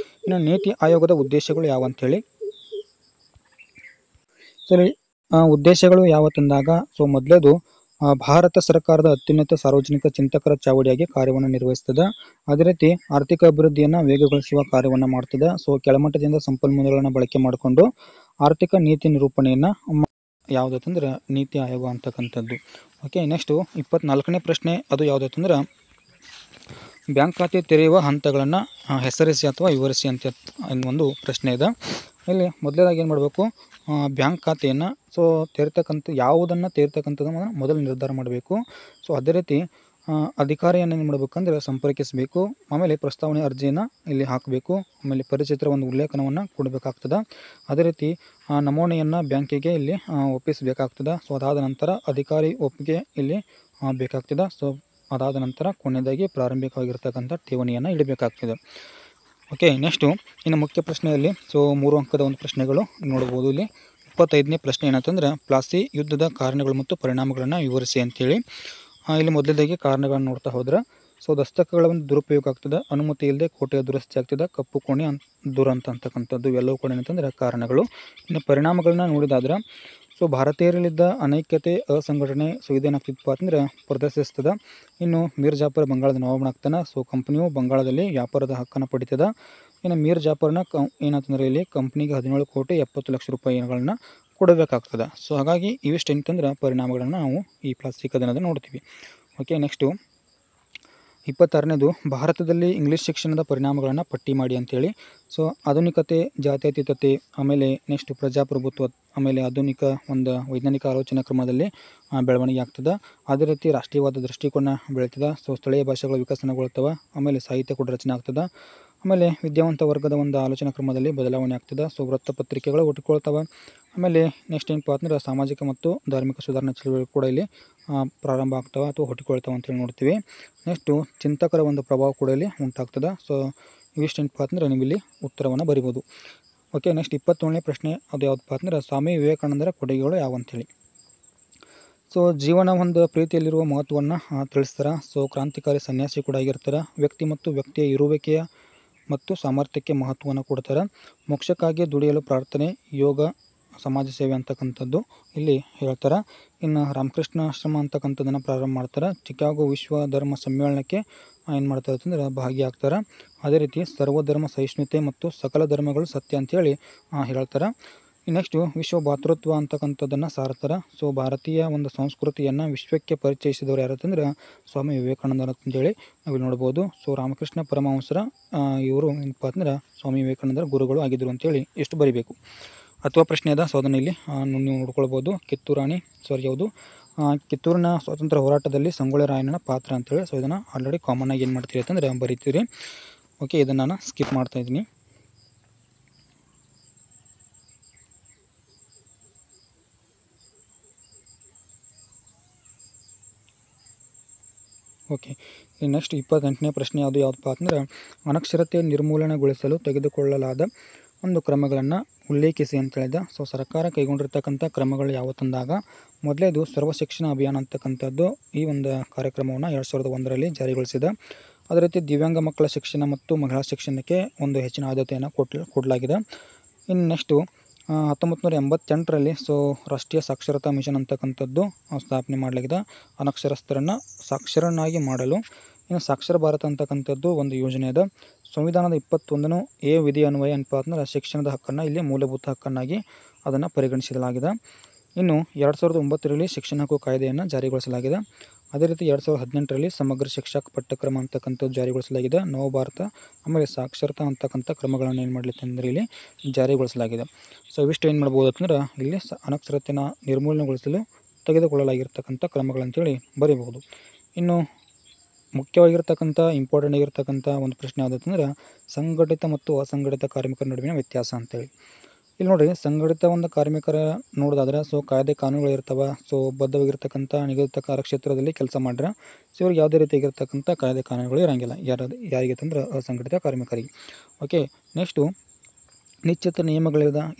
ಇನ್ನು ನೀತಿ ಆಯೋಗದ ಉದ್ದೇಶಗಳು ಯಾವ ಅಂತೇಳಿ, ಸರಿ, ಉದ್ದೇಶಗಳು ಯಾವತ್ತಂದಾಗ ಮೊದಲೇದು ಭಾರತ ಸರ್ಕಾರದ ಅತ್ಯುನ್ನತ ಸಾರ್ವಜನಿಕ ಚಿಂತಕರ ಚಾವಡಿಯಾಗಿ ಕಾರ್ಯವನ್ನು ನಿರ್ವಹಿಸ್ತದೆ. ಅದೇ ರೀತಿ ಆರ್ಥಿಕ ಅಭಿವೃದ್ಧಿಯನ್ನು ವೇಗಗೊಳಿಸುವ ಕಾರ್ಯವನ್ನು ಮಾಡ್ತದೆ. ಕೆಳಮಟ್ಟದಿಂದ ಸಂಪನ್ಮೂಲಗಳನ್ನು ಬಳಕೆ ಮಾಡಿಕೊಂಡು ಆರ್ಥಿಕ ನೀತಿ ನಿರೂಪಣೆಯನ್ನು ಯಾವುದಂದ್ರೆ ನೀತಿ ಆಯೋಗ ಅಂತಕ್ಕಂಥದ್ದು. ಓಕೆ, ನೆಕ್ಸ್ಟು 24ನೇ ಪ್ರಶ್ನೆ, ಅದು ಯಾವುದಂದ್ರೆ ಬ್ಯಾಂಕ್ ಖಾತೆ ತೆರೆಯುವ ಹಂತಗಳನ್ನು ಹೆಸರಿಸಿ ಅಥವಾ ವಿವರಿಸಿ ಅಂತ ಒಂದು ಪ್ರಶ್ನೆ ಇದೆ. ಇಲ್ಲಿ ಮೊದಲೇದಾಗಿ ಏನು ಮಾಡಬೇಕು, ಬ್ಯಾಂಕ್ ಖಾತೆಯನ್ನು ಯಾವುದನ್ನು ತೆರಿತಕ್ಕಂಥದ್ದನ್ನು ಮೊದಲು ನಿರ್ಧಾರ ಮಾಡಬೇಕು. ಅದೇ ರೀತಿ ಅಧಿಕಾರಿಯನ್ನು ಏನು ಮಾಡಬೇಕಂದ್ರೆ ಸಂಪರ್ಕಿಸಬೇಕು. ಆಮೇಲೆ ಪ್ರಸ್ತಾವನೆ ಅರ್ಜಿಯನ್ನು ಇಲ್ಲಿ ಹಾಕಬೇಕು. ಆಮೇಲೆ ಪರಿಚಿತರ ಒಂದು ಉಲ್ಲೇಖನವನ್ನು ಕೊಡಬೇಕಾಗ್ತದೆ. ಅದೇ ರೀತಿ ನಮೂನೆಯನ್ನು ಬ್ಯಾಂಕಿಗೆ ಇಲ್ಲಿ ಒಪ್ಪಿಸಬೇಕಾಗ್ತದೆ. ಅದಾದ ನಂತರ ಅಧಿಕಾರಿ ಒಪ್ಪಿಗೆ ಇಲ್ಲಿ ಬೇಕಾಗ್ತದೆ. ಅದಾದ ನಂತರ ಕೊನೆಯದಾಗಿ ಪ್ರಾರಂಭಿಕವಾಗಿರ್ತಕ್ಕಂಥ ಠೇವಣಿಯನ್ನು ಇಡಬೇಕಾಗ್ತದೆ. ಓಕೆ, ನೆಕ್ಸ್ಟು ಇನ್ನು ಮುಖ್ಯ ಪ್ರಶ್ನೆಯಲ್ಲಿ 3 ಅಂಕದ ಒಂದು ಪ್ರಶ್ನೆಗಳು ನೋಡ್ಬೋದು. ಇಲ್ಲಿ 25ನೇ ಪ್ರಶ್ನೆ ಏನಂತಂದ್ರೆ ಪ್ಲಾಸಿ ಯುದ್ಧದ ಕಾರಣಗಳು ಮತ್ತು ಪರಿಣಾಮಗಳನ್ನು ವಿವರಿಸಿ ಅಂತೇಳಿ. ಇಲ್ಲಿ ಮೊದಲದಾಗಿ ಕಾರಣಗಳನ್ನು ನೋಡ್ತಾ ಹೋದ್ರೆ ದಸ್ತಕಗಳ ಒಂದು ದುರುಪಯೋಗ ಆಗ್ತದೆ, ಅನುಮತಿ ಇಲ್ಲದೆ ಕೋಟೆಯ ದುರಸ್ತಿ ಆಗ್ತದೆ, ಕಪ್ಪು ಕೋಣೆ ದುರಂತ ಅಂತಕ್ಕಂಥದ್ದು ಇವೆಲ್ಲವೂ ಕೂಡ ಏನಂತಂದ್ರೆ ಕಾರಣಗಳು. ಇನ್ನು ಪರಿಣಾಮಗಳನ್ನ ನೋಡಿದಾದ್ರೆ ಭಾರತೀಯರಲ್ಲಿದ್ದ ಅನೈಕ್ಯತೆ, ಅಸಂಘಟನೆ ಇದೇನಾಗ್ತಿತ್ತು ಅಂತಂದ್ರೆ ಪ್ರದರ್ಶಿಸ್ತದೆ. ಇನ್ನು ಮೀರ್ ಜಾಫರ್ ಬಂಗಾಳದ ನವಾಬನಾಗ್ತಾನೆ. ಕಂಪ್ನಿಯು ಬಂಗಾಳದಲ್ಲಿ ವ್ಯಾಪಾರದ ಹಕ್ಕನ್ನು ಪಡಿತದೆ. ಇನ್ನು ಮೀರ್ ಜಾಫರ್ನ ಏನಂತಂದ್ರೆ ಇಲ್ಲಿ ಕಂಪ್ನಿಗೆ 17 ಕೋಟಿ 70 ಲಕ್ಷ ರೂಪಾಯಿಗಳನ್ನು ಕೊಡಬೇಕಾಗ್ತದೆ. ಹಾಗಾಗಿ ಇವಿಷ್ಟು ಏನಂತಂದ್ರೆ ಪರಿಣಾಮಗಳನ್ನು ನಾವು ಈ ಪ್ಲಾಸ್ಟಿಕ್ ದಿನದ ನೋಡ್ತೀವಿ. ಓಕೆ, ನೆಕ್ಸ್ಟು 26ನೇದು ಭಾರತದಲ್ಲಿ ಇಂಗ್ಲೀಷ್ ಶಿಕ್ಷಣದ ಪರಿಣಾಮಗಳನ್ನು ಪಟ್ಟಿ ಮಾಡಿ ಅಂತೇಳಿ. ಆಧುನಿಕತೆ, ಜಾತ್ಯತೀತತೆ, ಆಮೇಲೆ ನೆಕ್ಸ್ಟ್ ಪ್ರಜಾಪ್ರಭುತ್ವ, ಆಮೇಲೆ ಆಧುನಿಕ ಒಂದು ವೈಜ್ಞಾನಿಕ ಆಲೋಚನಾ ಕ್ರಮದಲ್ಲಿ ಬೆಳವಣಿಗೆ ಆಗ್ತದೆ. ಅದೇ ರೀತಿ ರಾಷ್ಟ್ರೀಯವಾದ ದೃಷ್ಟಿಕೋನ ಬೆಳೀತದೆ. ಸ್ಥಳೀಯ ಭಾಷೆಗಳ ವಿಕಸನಗೊಳ್ತವೆ. ಆಮೇಲೆ ಸಾಹಿತ್ಯ ಕೂಡ ರಚನೆ ಆಗ್ತದೆ. ಆಮೇಲೆ ವಿದ್ಯಾವಂತ ವರ್ಗದ ಒಂದು ಆಲೋಚನಾ ಕ್ರಮದಲ್ಲಿ ಬದಲಾವಣೆ ಆಗ್ತದೆ. ವೃತ್ತಪತ್ರಿಕೆಗಳು ಹುಟ್ಟಿಕೊಳ್ತವೆ. ಆಮೇಲೆ ನೆಕ್ಸ್ಟ್ ಏನಪ್ಪ ಅಂತಂದ್ರೆ ಸಾಮಾಜಿಕ ಮತ್ತು ಧಾರ್ಮಿಕ ಸುಧಾರಣಾ ಚಳವಳಿ ಕೂಡ ಇಲ್ಲಿ ಪ್ರಾರಂಭ ಆಗ್ತವೆ ಅಥವಾ ಹುಟ್ಟಿಕೊಳ್ತವೆ ಅಂತೇಳಿ ನೋಡ್ತೀವಿ. ನೆಕ್ಸ್ಟು ಚಿಂತಕರ ಒಂದು ಪ್ರಭಾವ ಕೂಡ ಇಲ್ಲಿ ಉಂಟಾಗ್ತದೆ. ಇವಿಷ್ಟು ಏನಪ್ಪ ಅಂತಂದ್ರೆ ನೀವು ಇಲ್ಲಿ ಉತ್ತರವನ್ನು ಬರಿಬೋದು. ಓಕೆ, ನೆಕ್ಸ್ಟ್ 27ನೇ ಪ್ರಶ್ನೆ, ಅದು ಯಾವುದಪ್ಪ ಅಂತಂದ್ರೆ ಸ್ವಾಮಿ ವಿವೇಕಾನಂದರ ಕೊಡುಗೆಗಳು ಯಾವಂತೇಳಿ. ಜೀವನ ಒಂದು ಪ್ರೀತಿಯಲ್ಲಿರುವ ಮಹತ್ವವನ್ನು ತಿಳಿಸ್ತಾರೆ. ಕ್ರಾಂತಿಕಾರಿ ಸನ್ಯಾಸಿ ಕೂಡ ಆಗಿರ್ತಾರೆ. ವ್ಯಕ್ತಿ ಮತ್ತು ವ್ಯಕ್ತಿಯ ಇರುವಿಕೆಯ ಮತ್ತು ಸಾಮರ್ಥ್ಯಕ್ಕೆ ಮಹತ್ವವನ್ನು ಕೊಡ್ತಾರೆ. ಮೋಕ್ಷಕ್ಕಾಗಿ ದುಡಿಯಲು ಪ್ರಾರ್ಥನೆ, ಯೋಗ, ಸಮಾಜ ಸೇವೆ ಅಂತಕ್ಕಂಥದ್ದು ಇಲ್ಲಿ ಹೇಳ್ತಾರೆ. ಇನ್ನು ರಾಮಕೃಷ್ಣ ಆಶ್ರಮ ಅಂತಕ್ಕಂಥದ್ದನ್ನು ಪ್ರಾರಂಭ ಮಾಡ್ತಾರೆ. ಚಿಕಾಗೋ ವಿಶ್ವ ಧರ್ಮ ಸಮ್ಮೇಳನಕ್ಕೆ ಏನು ಮಾಡ್ತಾರೆ ಅಂತಂದ್ರೆ ಭಾಗಿಯಾಗ್ತಾರೆ. ಅದೇ ರೀತಿ ಸರ್ವಧರ್ಮ ಸಹಿಷ್ಣುತೆ ಮತ್ತು ಸಕಲ ಧರ್ಮಗಳು ಸತ್ಯ ಅಂತೇಳಿ ಹೇಳ್ತಾರೆ. ನೆಕ್ಸ್ಟು ವಿಶ್ವ ಭಾತೃತ್ವ ಅಂತಕ್ಕಂಥದ್ದನ್ನು ಸಾರ್ತಾರೆ. ಭಾರತೀಯ ಒಂದು ಸಂಸ್ಕೃತಿಯನ್ನು ವಿಶ್ವಕ್ಕೆ ಪರಿಚಯಿಸಿದವರು ಯಾರಂತಂದ್ರೆ ಸ್ವಾಮಿ ವಿವೇಕಾನಂದ ಅಂತೇಳಿ ನಾವು ನೋಡ್ಬೋದು. ರಾಮಕೃಷ್ಣ ಪರಮಹಂಸರ ಇವರು ಏನಪ್ಪ ಅಂತಂದ್ರೆ ಸ್ವಾಮಿ ವಿವೇಕಾನಂದರ ಗುರುಗಳು ಆಗಿದ್ದರು ಅಂತೇಳಿ ಎಷ್ಟು ಬರಿಬೇಕು. ಅಥವಾ ಪ್ರಶ್ನೆ ಅದ. ಅದನ್ನು ಇಲ್ಲಿ ನೀವು ನೋಡ್ಕೊಳ್ಬೋದು. ಕಿತ್ತೂರಿನ ಸ್ವಾತಂತ್ರ್ಯ ಹೋರಾಟದಲ್ಲಿ ಸಂಗೊಳ್ಳಿ ರಾಯಣ್ಣನ ಪಾತ್ರ ಅಂತೇಳಿ. ಇದನ್ನು ಆಲ್ರೆಡಿ ಕಾಮನ್ ಆಗಿ ಏನು ಮಾಡ್ತೀರಿ ಅಂತಂದರೆ ಬರೀತೀರಿ. ಓಕೆ, ಇದನ್ನು ನಾನು ಸ್ಕಿಪ್ ಮಾಡ್ತಾಯಿದ್ದೀನಿ. ಓಕೆ, ನೆಕ್ಸ್ಟ್ 28ನೇ ಪ್ರಶ್ನೆ, ಅದು ಯಾವುದಪ್ಪ ಅಂತಂದ್ರೆ ಅನಕ್ಷರತೆ ನಿರ್ಮೂಲನೆಗೊಳಿಸಲು ತೆಗೆದುಕೊಳ್ಳಲಾದ ಒಂದು ಕ್ರಮಗಳನ್ನು ಉಲ್ಲೇಖಿಸಿ ಅಂತ ಹೇಳಿದ. ಸರ್ಕಾರ ಕೈಗೊಂಡಿರ್ತಕ್ಕಂಥ ಕ್ರಮಗಳು ಯಾವತ್ತಂದಾಗ ಮೊದಲೇದು ಸರ್ವ ಶಿಕ್ಷಣ ಅಭಿಯಾನ ಅಂತಕ್ಕಂಥದ್ದು ಈ ಒಂದು ಕಾರ್ಯಕ್ರಮವನ್ನು 2001ರಲ್ಲಿ ಜಾರಿಗೊಳಿಸಿದೆ. ಅದೇ ರೀತಿ ದಿವ್ಯಾಂಗ ಮಕ್ಕಳ ಶಿಕ್ಷಣ ಮತ್ತು ಮಹಿಳಾ ಶಿಕ್ಷಣಕ್ಕೆ ಒಂದು ಹೆಚ್ಚಿನ ಆದ್ಯತೆಯನ್ನು ಕೊಡಲಾಗಿದೆ. ಇನ್ನು ನೆಕ್ಸ್ಟು 1988ರಲ್ಲಿ ರಾಷ್ಟ್ರೀಯ ಸಾಕ್ಷರತಾ ಮಿಷನ್ ಅಂತಕ್ಕಂಥದ್ದು ಸ್ಥಾಪನೆ ಮಾಡಲಾಗಿದೆ. ಅನಕ್ಷರಸ್ಥರನ್ನು ಸಾಕ್ಷರನಾಗಿ ಮಾಡಲು. ಇನ್ನು ಸಾಕ್ಷರ ಭಾರತ ಅಂತಕ್ಕಂಥದ್ದು ಒಂದು ಯೋಜನೆ ಇದೆ. ಸಂವಿಧಾನದ 21ನೇ ವಿಧಿ ಅನ್ವಯ ಏನಪ್ಪ ಅಂದ್ರೆ ಶಿಕ್ಷಣದ ಹಕ್ಕನ್ನು ಇಲ್ಲಿ ಮೂಲಭೂತ ಹಕ್ಕನ್ನಾಗಿ ಅದನ್ನು ಪರಿಗಣಿಸಲಾಗಿದೆ. ಇನ್ನು 2009ರಲ್ಲಿ ಶಿಕ್ಷಣ ಹಕ್ಕು ಕಾಯ್ದೆಯನ್ನು ಜಾರಿಗೊಳಿಸಲಾಗಿದೆ. ಅದೇ ರೀತಿ 2018ರಲ್ಲಿ ಸಮಗ್ರ ಶಿಕ್ಷಾ ಪಠ್ಯಕ್ರಮ ಅಂತಕ್ಕಂಥದ್ದು ಜಾರಿಗೊಳಿಸಲಾಗಿದೆ. ನವಭಾರತ ಆಮೇಲೆ ಸಾಕ್ಷರತಾ ಅಂತಕ್ಕಂಥ ಕ್ರಮಗಳನ್ನು ಏನು ಮಾಡಲಿಕ್ಕೆ ಇಲ್ಲಿ ಜಾರಿಗೊಳಿಸಲಾಗಿದೆ. ಇವಿಷ್ಟು ಏನು ಮಾಡ್ಬೋದು ಅಂತಂದ್ರೆ ಇಲ್ಲಿ ಅನಕ್ಷರತೆಯನ್ನು ನಿರ್ಮೂಲನೆಗೊಳಿಸಲು ತೆಗೆದುಕೊಳ್ಳಲಾಗಿರ್ತಕ್ಕಂಥ ಕ್ರಮಗಳಂತೇಳಿ ಬರೀಬಹುದು. ಇನ್ನು ಮುಖ್ಯವಾಗಿರ್ತಕ್ಕಂಥ ಇಂಪಾರ್ಟೆಂಟ್ ಆಗಿರ್ತಕ್ಕಂಥ ಒಂದು ಪ್ರಶ್ನೆ ಯಾವುದಂತಂದ್ರೆ ಸಂಘಟಿತ ಮತ್ತು ಅಸಂಘಟಿತ ಕಾರ್ಮಿಕರ ನಡುವಿನ ವ್ಯತ್ಯಾಸ ಅಂತೇಳಿ. ಇಲ್ಲಿ ನೋಡಿರಿ, ಸಂಘಟಿತ ಒಂದು ಕಾರ್ಮಿಕರ ನೋಡೋದಾದ್ರೆ ಕಾಯ್ದೆ ಕಾನೂನುಗಳಿರ್ತವೆ. ಬದ್ಧವಾಗಿರ್ತಕ್ಕಂಥ ನಿಗದಿತ ಕಾರ್ಯಕ್ಷೇತ್ರದಲ್ಲಿ ಕೆಲಸ ಮಾಡ್ರೆ ಇವ್ರಿಗೆ ಯಾವುದೇ ರೀತಿಯಾಗಿರ್ತಕ್ಕಂಥ ಕಾಯ್ದೆ ಕಾನೂನುಗಳು ಇರೋಂಗಿಲ್ಲ. ಯಾರಿಗೆ ತಂದ್ರೆ ಅಸಂಘಟಿತ ಕಾರ್ಮಿಕರಿಗೆ. ಓಕೆ, ನೆಕ್ಸ್ಟು ನಿಶ್ಚಿತ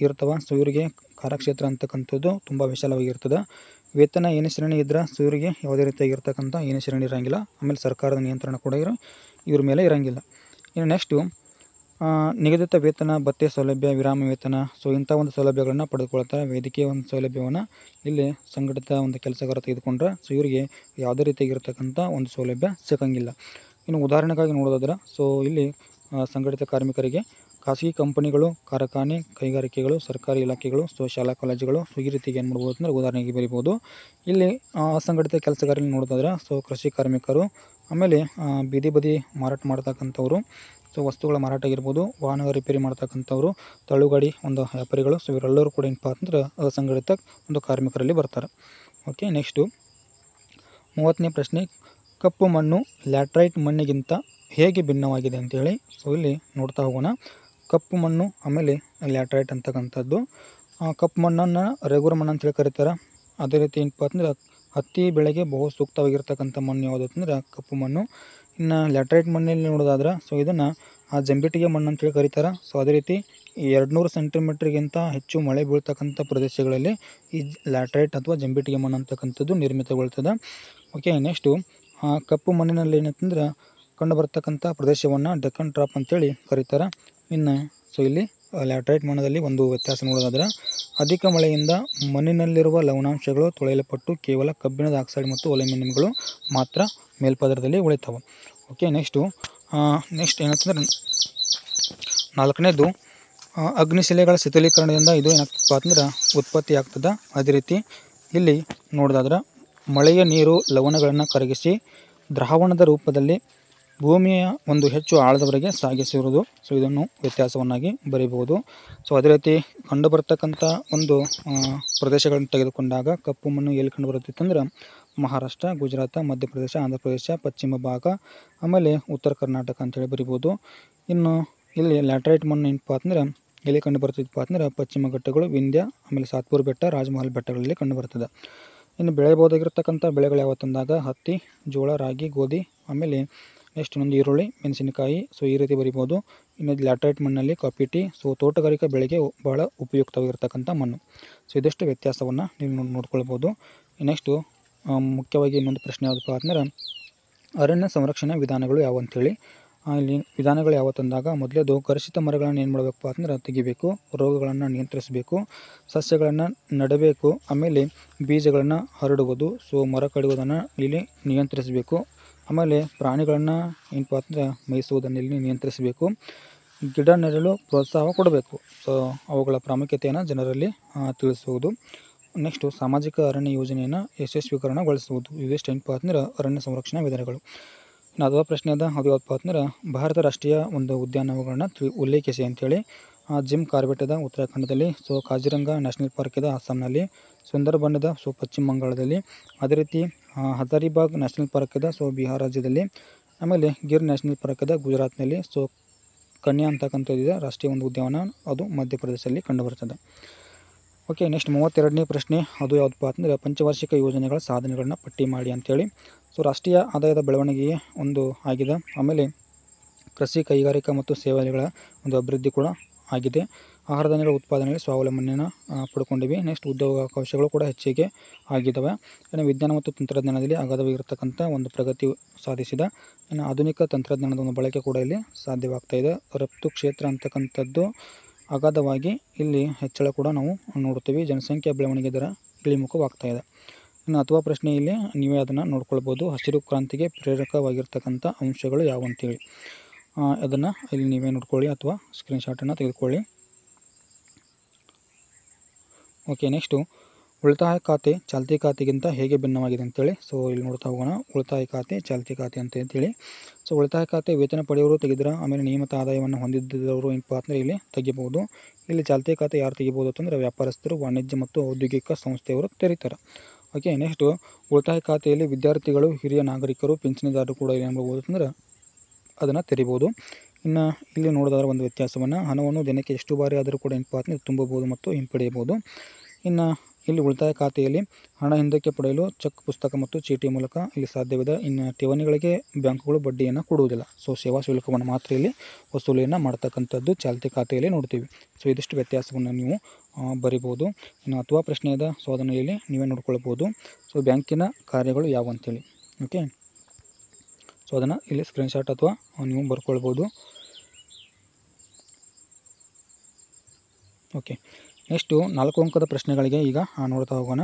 ಇರ್ತವೆ. ಸೊ ಇವರಿಗೆ ಕಾರ್ಯಕ್ಷೇತ್ರ ಅಂತಕ್ಕಂಥದ್ದು ತುಂಬ ವಿಶಾಲವಾಗಿರ್ತದೆ. ವೇತನ ಏನೇ ಶ್ರೇಣಿ ಇದ್ದರೆ ಸೊ ಇವರಿಗೆ ಯಾವುದೇ ರೀತಿಯಾಗಿರ್ತಕ್ಕಂಥ ಏನೇ ಶ್ರೇಣಿ ಇರೋಂಗಿಲ್ಲ. ಆಮೇಲೆ ಸರ್ಕಾರದ ನಿಯಂತ್ರಣ ಕೂಡ ಇವ್ರ ಮೇಲೆ ಇರೋಂಗಿಲ್ಲ. ಇನ್ನು ನೆಕ್ಸ್ಟು ನಿಗದಿತ ವೇತನ, ಭತ್ಯೆ ಸೌಲಭ್ಯ, ವಿರಾಮ ವೇತನ, ಸೊ ಇಂಥ ಒಂದು ಸೌಲಭ್ಯಗಳನ್ನು ಪಡೆದುಕೊಳ್ತಾರೆ. ವೇದಿಕೆಯ ಒಂದು ಸೌಲಭ್ಯವನ್ನು ಇಲ್ಲಿ ಸಂಘಟಿತ ಒಂದು ಕೆಲಸಗಾರ ತೆಗೆದುಕೊಂಡ್ರೆ ಸೊ ಇವರಿಗೆ ಯಾವುದೇ ರೀತಿಯಾಗಿರ್ತಕ್ಕಂಥ ಒಂದು ಸೌಲಭ್ಯ ಸಿಗೋಂಗಿಲ್ಲ. ಇನ್ನು ಉದಾಹರಣೆಗಾಗಿ ನೋಡೋದಾದ್ರೆ ಸೊ ಇಲ್ಲಿ ಸಂಘಟಿತ ಕಾರ್ಮಿಕರಿಗೆ ಖಾಸಗಿ ಕಂಪನಿಗಳು, ಕಾರ್ಖಾನೆ, ಕೈಗಾರಿಕೆಗಳು, ಸರ್ಕಾರಿ ಇಲಾಖೆಗಳು, ಸೊ ಶಾಲಾ ಕಾಲೇಜುಗಳು, ಸೊ ಈ ರೀತಿಗೆ ಏನು ಮಾಡ್ಬೋದು ಅಂದರೆ ಉದಾಹರಣೆಗೆ ಬರೀಬೋದು. ಇಲ್ಲಿ ಅಸಂಘಟಿತ ಕೆಲಸಗಾರರಲ್ಲಿ ನೋಡೋದಾದ್ರೆ ಸೊ ಕೃಷಿ ಕಾರ್ಮಿಕರು, ಆಮೇಲೆ ಬೀದಿ ಬದಿ ಮಾರಾಟ ಮಾಡ್ತಕ್ಕಂಥವ್ರು, ಸೊ ವಸ್ತುಗಳ ಮಾರಾಟ ಆಗಿರ್ಬೋದು, ವಾಹನ ರಿಪೇರಿ ಮಾಡ್ತಕ್ಕಂಥವ್ರು, ತಳ್ಳುಗಾಡಿ ಒಂದು ವ್ಯಾಪಾರಿಗಳು, ಸೊ ಇವರೆಲ್ಲರೂ ಕೂಡ ಏನಪ್ಪ ಅಂತಂದ್ರೆ ಅಸಂಘಟಿತ ಒಂದು ಕಾರ್ಮಿಕರಲ್ಲಿ ಬರ್ತಾರೆ. ಓಕೆ, ನೆಕ್ಸ್ಟು 30ನೇ ಪ್ರಶ್ನೆ, ಕಪ್ಪು ಮಣ್ಣು ಲ್ಯಾಟ್ರೈಟ್ ಮಣ್ಣಿಗಿಂತ ಹೇಗೆ ಭಿನ್ನವಾಗಿದೆ ಅಂತೇಳಿ ಸೊ ಇಲ್ಲಿ ನೋಡ್ತಾ ಹೋಗೋಣ. ಕಪ್ಪು ಮಣ್ಣು ಆಮೇಲೆ ಲ್ಯಾಟ್ರೈಟ್ ಅಂತಕ್ಕಂಥದ್ದು. ಕಪ್ಪು ಮಣ್ಣನ್ನು ರೆಗುಲರ್ ಮಣ್ಣು ಅಂತೇಳಿ ಕರೀತಾರೆ. ಅದೇ ರೀತಿ ಏನಪ್ಪ ಅಂತಂದ್ರೆ ಹತ್ತಿ ಬೆಳೆಗೆ ಬಹು ಸೂಕ್ತವಾಗಿರ್ತಕ್ಕಂಥ ಮಣ್ಣು ಯಾವುದು ಅಂತಂದ್ರೆ ಕಪ್ಪು ಮಣ್ಣು. ಇನ್ನು ಲ್ಯಾಟ್ರೈಟ್ ಮಣ್ಣಲ್ಲಿ ನೋಡೋದಾದ್ರೆ ಸೊ ಇದನ್ನು ಜಂಬಿಟ್ಟಿಗೆ ಮಣ್ಣು ಅಂತೇಳಿ ಕರೀತಾರೆ. ಸೊ ಅದೇ ರೀತಿ 200 ಸೆಂಟಿಮೀಟ್ರಿಗಿಂತ ಹೆಚ್ಚು ಮಳೆ ಬೀಳ್ತಕ್ಕಂಥ ಪ್ರದೇಶಗಳಲ್ಲಿ ಈ ಲ್ಯಾಟ್ರೈಟ್ ಅಥವಾ ಜಂಬಿಟ್ಟಿಗೆ ಮಣ್ಣು ಅಂತಕ್ಕಂಥದ್ದು ನಿರ್ಮಿತಗೊಳ್ತದೆ. ಓಕೆ, ನೆಕ್ಸ್ಟು ಕಪ್ಪು ಮಣ್ಣಿನಲ್ಲಿ ಏನಂತಂದ್ರೆ ಕಂಡು ಬರ್ತಕ್ಕಂಥ ಪ್ರದೇಶವನ್ನು ಡೆಕ್ಕನ್ ಟ್ರಾಪ್ ಅಂತೇಳಿ ಕರೀತಾರೆ. ಇನ್ನು ಸೊ ಇಲ್ಲಿ ಲ್ಯಾಟ್ರೈಟ್ ಮಣ್ಣಲ್ಲಿ ಒಂದು ವ್ಯತ್ಯಾಸ ನೋಡೋದಾದ್ರೆ ಅಧಿಕ ಮಳೆಯಿಂದ ಮಣ್ಣಿನಲ್ಲಿರುವ ಲವಣಾಂಶಗಳು ತೊಳೆಯಲ್ಪಟ್ಟು ಕೇವಲ ಕಬ್ಬಿಣದ ಆಕ್ಸೈಡ್ ಮತ್ತು ಅಲ್ಯೂಮಿನಿಯಂಗಳು ಮಾತ್ರ ಮೇಲ್ಪದರದಲ್ಲಿ ಉಳಿತಾವೆ. ಓಕೆ, ನೆಕ್ಸ್ಟ್ ಏನಂತಂದ್ರೆ 4ನೇದು ಅಗ್ನಿಶಿಲೆಗಳ ಶಿಥಿಲೀಕರಣದಿಂದ ಇದು ಏನಪ್ಪ ಅಂದ್ರೆ ಉತ್ಪತ್ತಿ ಆಗ್ತದೆ. ಅದೇ ರೀತಿ ಇಲ್ಲಿ ನೋಡೋದಾದ್ರೆ ಮಳೆಯ ನೀರು ಲವಣಗಳನ್ನು ಕರಗಿಸಿ ದ್ರಾವಣದ ರೂಪದಲ್ಲಿ ಭೂಮಿಯ ಒಂದು ಹೆಚ್ಚು ಆಳದವರೆಗೆ ಸಾಗಿಸಿರುವುದು. ಸೊ ಇದನ್ನು ವ್ಯತ್ಯಾಸವನ್ನಾಗಿ ಬರೀಬಹುದು. ಸೊ ಅದೇ ರೀತಿ ಕಂಡುಬರ್ತಕ್ಕಂಥ ಒಂದು ಪ್ರದೇಶಗಳನ್ನು ತೆಗೆದುಕೊಂಡಾಗ ಕಪ್ಪು ಮಣ್ಣು ಎಲ್ಲಿ ಕಂಡುಬರುತ್ತಿತ್ತಂದ್ರೆ ಮಹಾರಾಷ್ಟ್ರ, ಗುಜರಾತ್, ಮಧ್ಯಪ್ರದೇಶ, ಆಂಧ್ರ ಪ್ರದೇಶ, ಪಶ್ಚಿಮ ಭಾಗ, ಆಮೇಲೆ ಉತ್ತರ ಕರ್ನಾಟಕ ಅಂತೇಳಿ ಬರಿಬೋದು. ಇನ್ನು ಇಲ್ಲಿ ಲ್ಯಾಟ್ರೈಟ್ ಮಣ್ಣು ಏನಪ್ಪ ಅಂದ್ರೆ ಎಲ್ಲಿ ಕಂಡು ಬರ್ತಿದ್ದಪ್ಪ ಅಂದ್ರೆ ಪಶ್ಚಿಮ ಘಟ್ಟಗಳು, ವಿಂಧ್ಯ, ಆಮೇಲೆ ಸಾತ್ಪುರ್ ಬೆಟ್ಟ, ರಾಜಮಹಲ್ ಬೆಟ್ಟಗಳಲ್ಲಿ ಕಂಡುಬರ್ತದೆ. ಇನ್ನು ಬೆಳೆಯಬಹುದಾಗಿರ್ತಕ್ಕಂಥ ಬೆಳೆಗಳು ಯಾವತ್ತಂದಾಗ ಹತ್ತಿ, ಜೋಳ, ರಾಗಿ, ಗೋಧಿ, ಆಮೇಲೆ ನೆಕ್ಸ್ಟ್ ಇನ್ನೊಂದು ಈರುಳ್ಳಿ, ಮೆಣಸಿನಕಾಯಿ, ಸೊ ಈ ರೀತಿ ಬರಿಬೋದು. ಇನ್ನು ಲ್ಯಾಟ್ರೈಟ್ ಮಣ್ಣಲ್ಲಿ ಕಾಫಿ, ಟೀ, ಸೊ ತೋಟಗಾರಿಕಾ ಬೆಳೆಗೆ ಬಹಳ ಉಪಯುಕ್ತವಾಗಿರ್ತಕ್ಕಂಥ ಮಣ್ಣು. ಸೊ ಇದಷ್ಟು ವ್ಯತ್ಯಾಸವನ್ನು ನೀವು ನೋಡ್ಕೊಳ್ಬೋದು. ನೆಕ್ಸ್ಟು ಮುಖ್ಯವಾಗಿ ಇನ್ನೊಂದು ಪ್ರಶ್ನೆ ಯಾವುದಪ್ಪ ಅಂದ್ರೆ ಅರಣ್ಯ ಸಂರಕ್ಷಣಾ ವಿಧಾನಗಳು ಯಾವ ಅಂತೇಳಿ. ಇಲ್ಲಿ ವಿಧಾನಗಳು ಯಾವತ್ತಂದಾಗ ಮೊದಲೇದು ಕರುಷಿತ ಮರಗಳನ್ನು ಏನು ಮಾಡಬೇಕಪ್ಪ ಅಂದ್ರೆ ತೆಗಿಬೇಕು, ರೋಗಗಳನ್ನು ನಿಯಂತ್ರಿಸಬೇಕು, ಸಸ್ಯಗಳನ್ನು ನೆಡಬೇಕು, ಆಮೇಲೆ ಬೀಜಗಳನ್ನು ಹರಡುವುದು, ಸೊ ಮರ ಕಡಿಯುವುದನ್ನು ಇಲ್ಲಿ ನಿಯಂತ್ರಿಸಬೇಕು, ಆಮೇಲೆ ಪ್ರಾಣಿಗಳನ್ನು ಏನಪ್ಪ ಅಂದ್ರೆ ಮೇಯಿಸುವುದನ್ನು ಇಲ್ಲಿ ನಿಯಂತ್ರಿಸಬೇಕು, ಗಿಡ ನೆಡಲು ಪ್ರೋತ್ಸಾಹ ಕೊಡಬೇಕು, ಸೊ ಅವುಗಳ ಪ್ರಾಮುಖ್ಯತೆಯನ್ನು ಜನರಲ್ಲಿ ತಿಳಿಸುವುದು. ನೆಕ್ಸ್ಟು ಸಾಮಾಜಿಕ ಅರಣ್ಯ ಯೋಜನೆಯನ್ನು ಯಶಸ್ವೀಕರಣಗೊಳಿಸುವುದು. ಇವೆಷ್ಟು ಏನಪ್ಪ ಅಂದ್ರೆ ಅರಣ್ಯ ಸಂರಕ್ಷಣಾ ವಿಧಾನಗಳು. ಇನ್ನು ಅದರ ಪ್ರಶ್ನೆ ಅದ ಅದು ಯಾವಪ್ಪ ಅಂದ್ರೆ ಭಾರತ ರಾಷ್ಟ್ರೀಯ ಒಂದು ಉದ್ಯಾನವನಗಳನ್ನ ಉಲ್ಲೇಖಿಸಿ ಅಂತೇಳಿ. ಜಿಮ್ ಕಾರ್ಬೆಟ್ ಉತ್ತರಾಖಂಡದಲ್ಲಿ, ಸೊ ಕಾಜಿರಂಗ ನ್ಯಾಷನಲ್ ಪಾರ್ಕ್ ಇದೆ ಅಸ್ಸಾಂನಲ್ಲಿ, ಸುಂದರ್ಬನ್ ಇದೆ ಸೊ ಪಶ್ಚಿಮ ಬಂಗಾಳದಲ್ಲಿ, ಅದೇ ರೀತಿ ಹಜಾರಿಬಾಗ್ ನ್ಯಾಷನಲ್ ಪಾರ್ಕ್ ಇದೆ ಸೊ ಬಿಹಾರ ರಾಜ್ಯದಲ್ಲಿ, ಆಮೇಲೆ ಗಿರ್ ನ್ಯಾಷನಲ್ ಪಾರ್ಕ್ ಇದೆ ಗುಜರಾತ್ನಲ್ಲಿ, ಸೊ ಕನ್ಯಾ ಅಂತಕ್ಕಂಥದ್ದಿದೆ ರಾಷ್ಟ್ರೀಯ ಒಂದು ಉದ್ಯಾನವನ, ಅದು ಮಧ್ಯಪ್ರದೇಶದಲ್ಲಿ ಕಂಡುಬರ್ತದೆ. ಓಕೆ, ನೆಕ್ಸ್ಟ್ 32ನೇ ಪ್ರಶ್ನೆ ಅದು ಯಾವುದಪ್ಪ ಅಂದರೆ ಪಂಚವಾರ್ಷಿಕ ಯೋಜನೆಗಳ ಸಾಧನೆಗಳನ್ನ ಪಟ್ಟಿ ಮಾಡಿ ಅಂತೇಳಿ. ಸೊ ರಾಷ್ಟ್ರೀಯ ಆದಾಯದ ಬೆಳವಣಿಗೆಗೆ ಒಂದು ಆಗಿದೆ, ಆಮೇಲೆ ಕೃಷಿ, ಕೈಗಾರಿಕಾ ಮತ್ತು ಸೇವೆಗಳ ಒಂದು ಅಭಿವೃದ್ಧಿ ಕೂಡ ಆಗಿದೆ, ಆಹಾರ ಧಾನ್ಯಗಳ ಉತ್ಪಾದನೆಯಲ್ಲಿ ಸ್ವಾವಲಂಬನೆಯನ್ನು ಪಡ್ಕೊಂಡಿವೆ. ನೆಕ್ಸ್ಟ್ ಉದ್ಯೋಗಾವಕಾಶಗಳು ಕೂಡ ಹೆಚ್ಚಿಗೆ ಆಗಿದ್ದಾವೆ. ಇನ್ನು ವಿಜ್ಞಾನ ಮತ್ತು ತಂತ್ರಜ್ಞಾನದಲ್ಲಿ ಅಗಾಧವಾಗಿರ್ತಕ್ಕಂಥ ಒಂದು ಪ್ರಗತಿ ಸಾಧಿಸಿದ. ಇನ್ನು ಆಧುನಿಕ ತಂತ್ರಜ್ಞಾನದ ಒಂದು ಬಳಕೆ ಕೂಡ ಇಲ್ಲಿ ಸಾಧ್ಯವಾಗ್ತಾ ಇದೆ. ರಫ್ತು ಕ್ಷೇತ್ರ ಅಂತಕ್ಕಂಥದ್ದು ಅಗಾಧವಾಗಿ ಇಲ್ಲಿ ಹೆಚ್ಚಳ ಕೂಡ ನಾವು ನೋಡ್ತೀವಿ. ಜನಸಂಖ್ಯಾ ಬೆಳವಣಿಗೆ ದರ ಇಳಿಮುಖವಾಗ್ತಾ ಇದೆ. ಇನ್ನು ಅಥವಾ ಪ್ರಶ್ನೆ ಇಲ್ಲಿ ನೀವೇ ಅದನ್ನು ನೋಡ್ಕೊಳ್ಬೋದು. ಹಸಿರು ಕ್ರಾಂತಿಗೆ ಪ್ರೇರಕವಾಗಿರ್ತಕ್ಕಂಥ ಅಂಶಗಳು ಯಾವ ಅಂತೇಳಿ ಅದನ್ನು ಇಲ್ಲಿ ನೀವೇ ನೋಡ್ಕೊಳ್ಳಿ ಅಥವಾ ಸ್ಕ್ರೀನ್ಶಾಟನ್ನು ತೆಗೆದುಕೊಳ್ಳಿ. ಓಕೆ, ನೆಕ್ಸ್ಟು ಉಳಿತಾಯ ಖಾತೆ ಚಾಲ್ತಿ ಖಾತೆಗಿಂತ ಹೇಗೆ ಭಿನ್ನವಾಗಿದೆ ಅಂತೇಳಿ. ಸೊ ಇಲ್ಲಿ ನೋಡ್ತಾ ಹೋಗೋಣ. ಉಳಿತಾಯ ಖಾತೆ ಚಾಲ್ತಿ ಖಾತೆ ಅಂತೇಳಿ. ಸೊ ಉಳಿತಾಯ ಖಾತೆ ವೇತನ ಪಡೆಯೋರು ತೆಗೆದ್ರೆ, ಆಮೇಲೆ ನಿಯಮಿತ ಆದಾಯವನ್ನು ಹೊಂದಿದ್ದವರು ಏನಪ್ಪ ಅಂದರೆ ಇಲ್ಲಿ ತೆಗಿಬೋದು. ಇಲ್ಲಿ ಚಾಲ್ತಿ ಖಾತೆ ಯಾರು ತೆಗಿಬೋದು ಅಂತಂದರೆ ವ್ಯಾಪಾರಸ್ಥರು, ವಾಣಿಜ್ಯ ಮತ್ತು ಔದ್ಯೋಗಿಕ ಸಂಸ್ಥೆಯವರು ತೆರೀತಾರೆ. ಓಕೆ, ನೆಕ್ಸ್ಟು ಉಳಿತಾಯ ಖಾತೆಯಲ್ಲಿ ವಿದ್ಯಾರ್ಥಿಗಳು, ಹಿರಿಯ ನಾಗರಿಕರು, ಪಿಂಚಣಿದಾರರು ಕೂಡ ಏನು ಮಾಡ್ಬೋದು ಅಂತಂದ್ರೆ ಅದನ್ನು ತೆರಿಬೋದು. ಇನ್ನು ಇಲ್ಲಿ ನೋಡಿದ್ರೆ ಒಂದು ವ್ಯತ್ಯಾಸವನ್ನು ಹಣವನ್ನು ದಿನಕ್ಕೆ ಎಷ್ಟು ಬಾರಿ ಆದರೂ ಕೂಡ ಏನಪ್ಪ ಅಂದರೆ ತುಂಬಬಹುದು ಮತ್ತು ಹಿಂಪಡೆಯಬಹುದು. ಇನ್ನು ಇಲ್ಲಿ ಉಳಿತಾಯ ಖಾತೆಯಲ್ಲಿ ಹಣ ಹಿಂದಕ್ಕೆ ಪಡೆಯಲು ಚೆಕ್ ಪುಸ್ತಕ ಮತ್ತು ಚೀಟಿ ಮೂಲಕ ಇಲ್ಲಿ ಸಾಧ್ಯವಿದೆ. ಇನ್ನು ಠೇವಣಿಗಳಿಗೆ ಬ್ಯಾಂಕುಗಳು ಬಡ್ಡಿಯನ್ನು ಕೊಡುವುದಿಲ್ಲ. ಸೊ ಸೇವಾ ಶುಲ್ಕವನ್ನು ಮಾತ್ರ ಇಲ್ಲಿ ವಸೂಲಿಯನ್ನು ಮಾಡ್ತಕ್ಕಂಥದ್ದು ಚಾಲ್ತಿ ಖಾತೆಯಲ್ಲಿ ನೋಡ್ತೀವಿ. ಸೊ ಇದಿಷ್ಟು ವ್ಯತ್ಯಾಸವನ್ನು ನೀವು ಬರಿಬೋದು. ಇನ್ನು ಅಥವಾ ಪ್ರಶ್ನೆಯದ ಸೋಧನೆಯಲ್ಲಿ ನೀವೇ ನೋಡ್ಕೊಳ್ಬೋದು. ಸೊ ಬ್ಯಾಂಕಿನ ಕಾರ್ಯಗಳು ಯಾವ ಅಂತೇಳಿ. ಓಕೆ, ಸೊ ಅದನ್ನು ಇಲ್ಲಿ ಸ್ಕ್ರೀನ್ಶಾಟ್ ಅಥವಾ ನೀವು ಬರ್ಕೊಳ್ಬೋದು. ಓಕೆ, ನೆಕ್ಸ್ಟು 4 ಅಂಕದ ಪ್ರಶ್ನೆಗಳಿಗೆ ಈಗ ನೋಡ್ತಾ ಹೋಗೋಣ.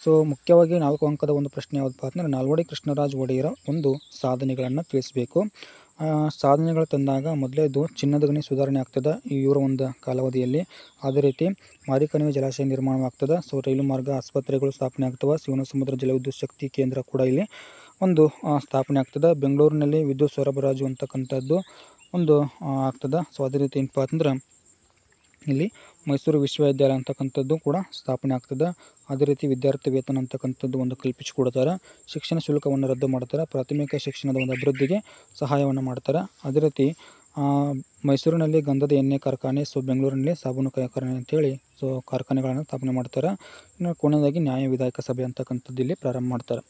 ಸೊ ಮುಖ್ಯವಾಗಿ 4 ಅಂಕದ ಒಂದು ಪ್ರಶ್ನೆ ಯಾವುದಪ್ಪ ಅಂದರೆ ನಾಲ್ವಡಿ ಕೃಷ್ಣರಾಜ ಒಡೆಯರ ಒಂದು ಸಾಧನೆಗಳನ್ನು ತಿಳಿಸಬೇಕು. ಸಾಧನೆಗಳು ತಂದಾಗ ಮೊದಲೇದು ಚಿನ್ನದ ಗಣಿ ಸುಧಾರಣೆ ಆಗ್ತದೆ ಇವರ ಒಂದು ಕಾಲಾವಧಿಯಲ್ಲಿ. ಅದೇ ರೀತಿ ಮಾರಿಕಣಿವೆ ಜಲಾಶಯ ನಿರ್ಮಾಣವಾಗ್ತದೆ. ಸೊ ರೈಲು ಮಾರ್ಗ, ಆಸ್ಪತ್ರೆಗಳು ಸ್ಥಾಪನೆ ಆಗ್ತವೆ. ಶಿವನಸಮುದ್ರ ಜಲವಿದ್ಯುತ್ ಶಕ್ತಿ ಕೇಂದ್ರ ಕೂಡ ಇಲ್ಲಿ ಒಂದು ಸ್ಥಾಪನೆ ಆಗ್ತದೆ. ಬೆಂಗಳೂರಿನಲ್ಲಿ ವಿದ್ಯುತ್ ಸರಬರಾಜು ಅಂತಕ್ಕಂಥದ್ದು ಒಂದು ಆಗ್ತದೆ. ಸೊ ಅದೇ ರೀತಿ ಏನಪ್ಪ ಅಂತಂದ್ರೆ ಇಲ್ಲಿ ಮೈಸೂರು ವಿಶ್ವವಿದ್ಯಾಲಯ ಅಂತಕ್ಕಂಥದ್ದು ಕೂಡ ಸ್ಥಾಪನೆ ಆಗ್ತದೆ. ಅದೇ ರೀತಿ ವಿದ್ಯಾರ್ಥಿ ವೇತನ ಅಂತಕ್ಕಂಥದ್ದು ಒಂದು ಕಲ್ಪಿಸಿಕೊಡ್ತಾರೆ. ಶಿಕ್ಷಣ ಶುಲ್ಕವನ್ನು ರದ್ದು ಮಾಡ್ತಾರೆ. ಪ್ರಾಥಮಿಕ ಶಿಕ್ಷಣದ ಒಂದು ಅಭಿವೃದ್ಧಿಗೆ ಸಹಾಯವನ್ನು ಮಾಡ್ತಾರೆ. ಅದೇ ರೀತಿ ಮೈಸೂರಿನಲ್ಲಿ ಗಂಧದ ಎಣ್ಣೆ ಕಾರ್ಖಾನೆ, ಸೊ ಬೆಂಗಳೂರಿನಲ್ಲಿ ಸಾಬೂನು ಕಾರ್ಖಾನೆ ಅಂತೇಳಿ ಸೊ ಕಾರ್ಖಾನೆಗಳನ್ನು ಸ್ಥಾಪನೆ ಮಾಡ್ತಾರೆ. ಇನ್ನು ಕೊನೆಯದಾಗಿ ನ್ಯಾಯ ವಿಧಾಯಕ ಸಭೆ ಅಂತಕ್ಕಂಥದ್ದು ಇಲ್ಲಿ ಪ್ರಾರಂಭ ಮಾಡ್ತಾರೆ.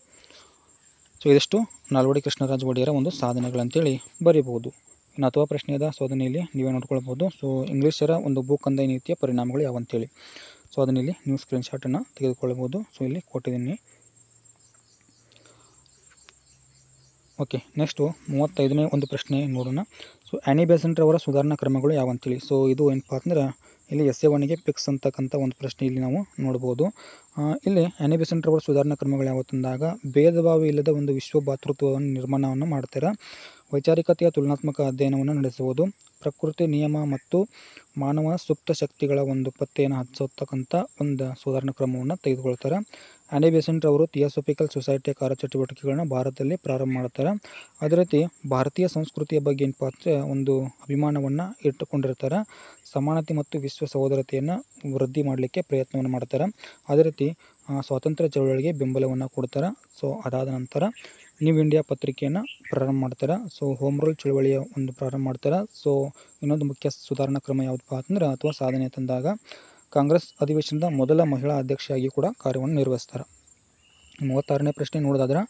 ಸೊ ಇದಿಷ್ಟು ನಾಲ್ವಡಿ ಕೃಷ್ಣರಾಜ ಒಡೆಯರ ಒಂದು ಸಾಧನೆಗಳಂತೇಳಿ ಬರೀಬಹುದು. ಇನ್ನು ಅಥವಾ ಪ್ರಶ್ನೆಯದ ಶೋಧನೆಯಲ್ಲಿ ನೀವೇ ನೋಡ್ಕೊಳ್ಬೋದು. ಸೊ ಇಂಗ್ಲೀಷರ ಒಂದು ಭೂಕಂದಾಯ ನೀತಿಯ ಪರಿಣಾಮಗಳು ಯಾವಂತೇಳಿ. ಸೊ ಅದನ್ನಿಲ್ಲಿ ನೀವು ಸ್ಕ್ರೀನ್ಶಾಟನ್ನು ತೆಗೆದುಕೊಳ್ಬೋದು. ಸೊ ಇಲ್ಲಿ ಕೊಟ್ಟಿದ್ದೀನಿ. ಓಕೆ, ನೆಕ್ಸ್ಟು 35ನೇ ಒಂದು ಪ್ರಶ್ನೆ ನೋಡೋಣ. ಸೊ ಆ್ಯನಿ ಬೆಸೆಂಟ್ ಅವರ ಸುಧಾರಣಾ ಕ್ರಮಗಳು ಯಾವಂತೇಳಿ. ಸೊ ಇದು ಏನಪ್ಪ ಅಂದ್ರೆ ಇಲ್ಲಿ essay 1ಗೆ ಪಿಕ್ಸ್ ಅಂತಕ್ಕಂಥ ಒಂದು ಪ್ರಶ್ನೆ ಇಲ್ಲಿ ನಾವು ನೋಡ್ಬೋದು. ಇಲ್ಲಿ ಆ್ಯನಿ ಬೆಸೆಂಟ್ ಅವರ ಸುಧಾರಣಾ ಕ್ರಮಗಳು ಯಾವತ್ತಂದಾಗ ಭೇದ ಭಾವ ಇಲ್ಲದ ಒಂದು ವಿಶ್ವ ಭಾತೃತ್ವವನ್ನು ನಿರ್ಮಾಣವನ್ನು ಮಾಡ್ತಾರೆ. ವೈಚಾರಿಕತೆಯ ತುಲನಾತ್ಮಕ ಅಧ್ಯಯನವನ್ನು ನಡೆಸುವುದು, ಪ್ರಕೃತಿ ನಿಯಮ ಮತ್ತು ಮಾನವ ಸುಪ್ತ ಶಕ್ತಿಗಳ ಒಂದು ಪತ್ತೆಯನ್ನು ಹಚ್ಚತಕ್ಕಂಥ ಒಂದು ಸುಧಾರಣಾ ಕ್ರಮವನ್ನು ತೆಗೆದುಕೊಳ್ತಾರೆ. ಆ್ಯನಿ ಬೆಸೆಂಟ್ ಅವರು ಥಿಯಾಸೋಫಿಕಲ್ ಸೊಸೈಟಿಯ ಕಾರ್ಯಚಟುವಟಿಕೆಗಳನ್ನ ಭಾರತದಲ್ಲಿ ಪ್ರಾರಂಭ ಮಾಡ್ತಾರೆ. ಅದೇ ರೀತಿ ಭಾರತೀಯ ಸಂಸ್ಕೃತಿಯ ಬಗ್ಗೆ ಏನಪ್ಪ ಅಂದರೆ ಒಂದು ಅಭಿಮಾನವನ್ನು ಇಟ್ಟುಕೊಂಡಿರ್ತಾರೆ. ಸಮಾನತೆ ಮತ್ತು ವಿಶ್ವ ಸಹೋದರತೆಯನ್ನು ವೃದ್ಧಿ ಮಾಡಲಿಕ್ಕೆ ಪ್ರಯತ್ನವನ್ನು ಮಾಡ್ತಾರೆ. ಅದೇ ರೀತಿ ಸ್ವಾತಂತ್ರ್ಯ ಚಳವಳಿಗೆ ಬೆಂಬಲವನ್ನು ಕೊಡ್ತಾರೆ. ಸೊ ಅದಾದ ನಂತರ ನ್ಯೂ ಇಂಡಿಯಾ ಪತ್ರಿಕೆಯನ್ನು ಪ್ರಾರಂಭ ಮಾಡ್ತಾರೆ. ಸೊ ಹೋಮ್ ರೂಲ್ ಚಳವಳಿಯ ಒಂದು ಪ್ರಾರಂಭ ಮಾಡ್ತಾರೆ. ಸೊ ಇನ್ನೊಂದು ಮುಖ್ಯ ಸುಧಾರಣಾ ಕ್ರಮ ಯಾವುದಪ್ಪ ಅಂತಂದ್ರೆ ಅಥವಾ ಸಾಧನೆ ತಂದಾಗ ಕಾಂಗ್ರೆಸ್ ಅಧಿವೇಶನದ ಮೊದಲ ಮಹಿಳಾ ಅಧ್ಯಕ್ಷೆಯಾಗಿ ಕೂಡ ಕಾರ್ಯವನ್ನು ನಿರ್ವಹಿಸ್ತಾರೆ. 36ನೇ ಪ್ರಶ್ನೆ ನೋಡೋದಾದ್ರೆ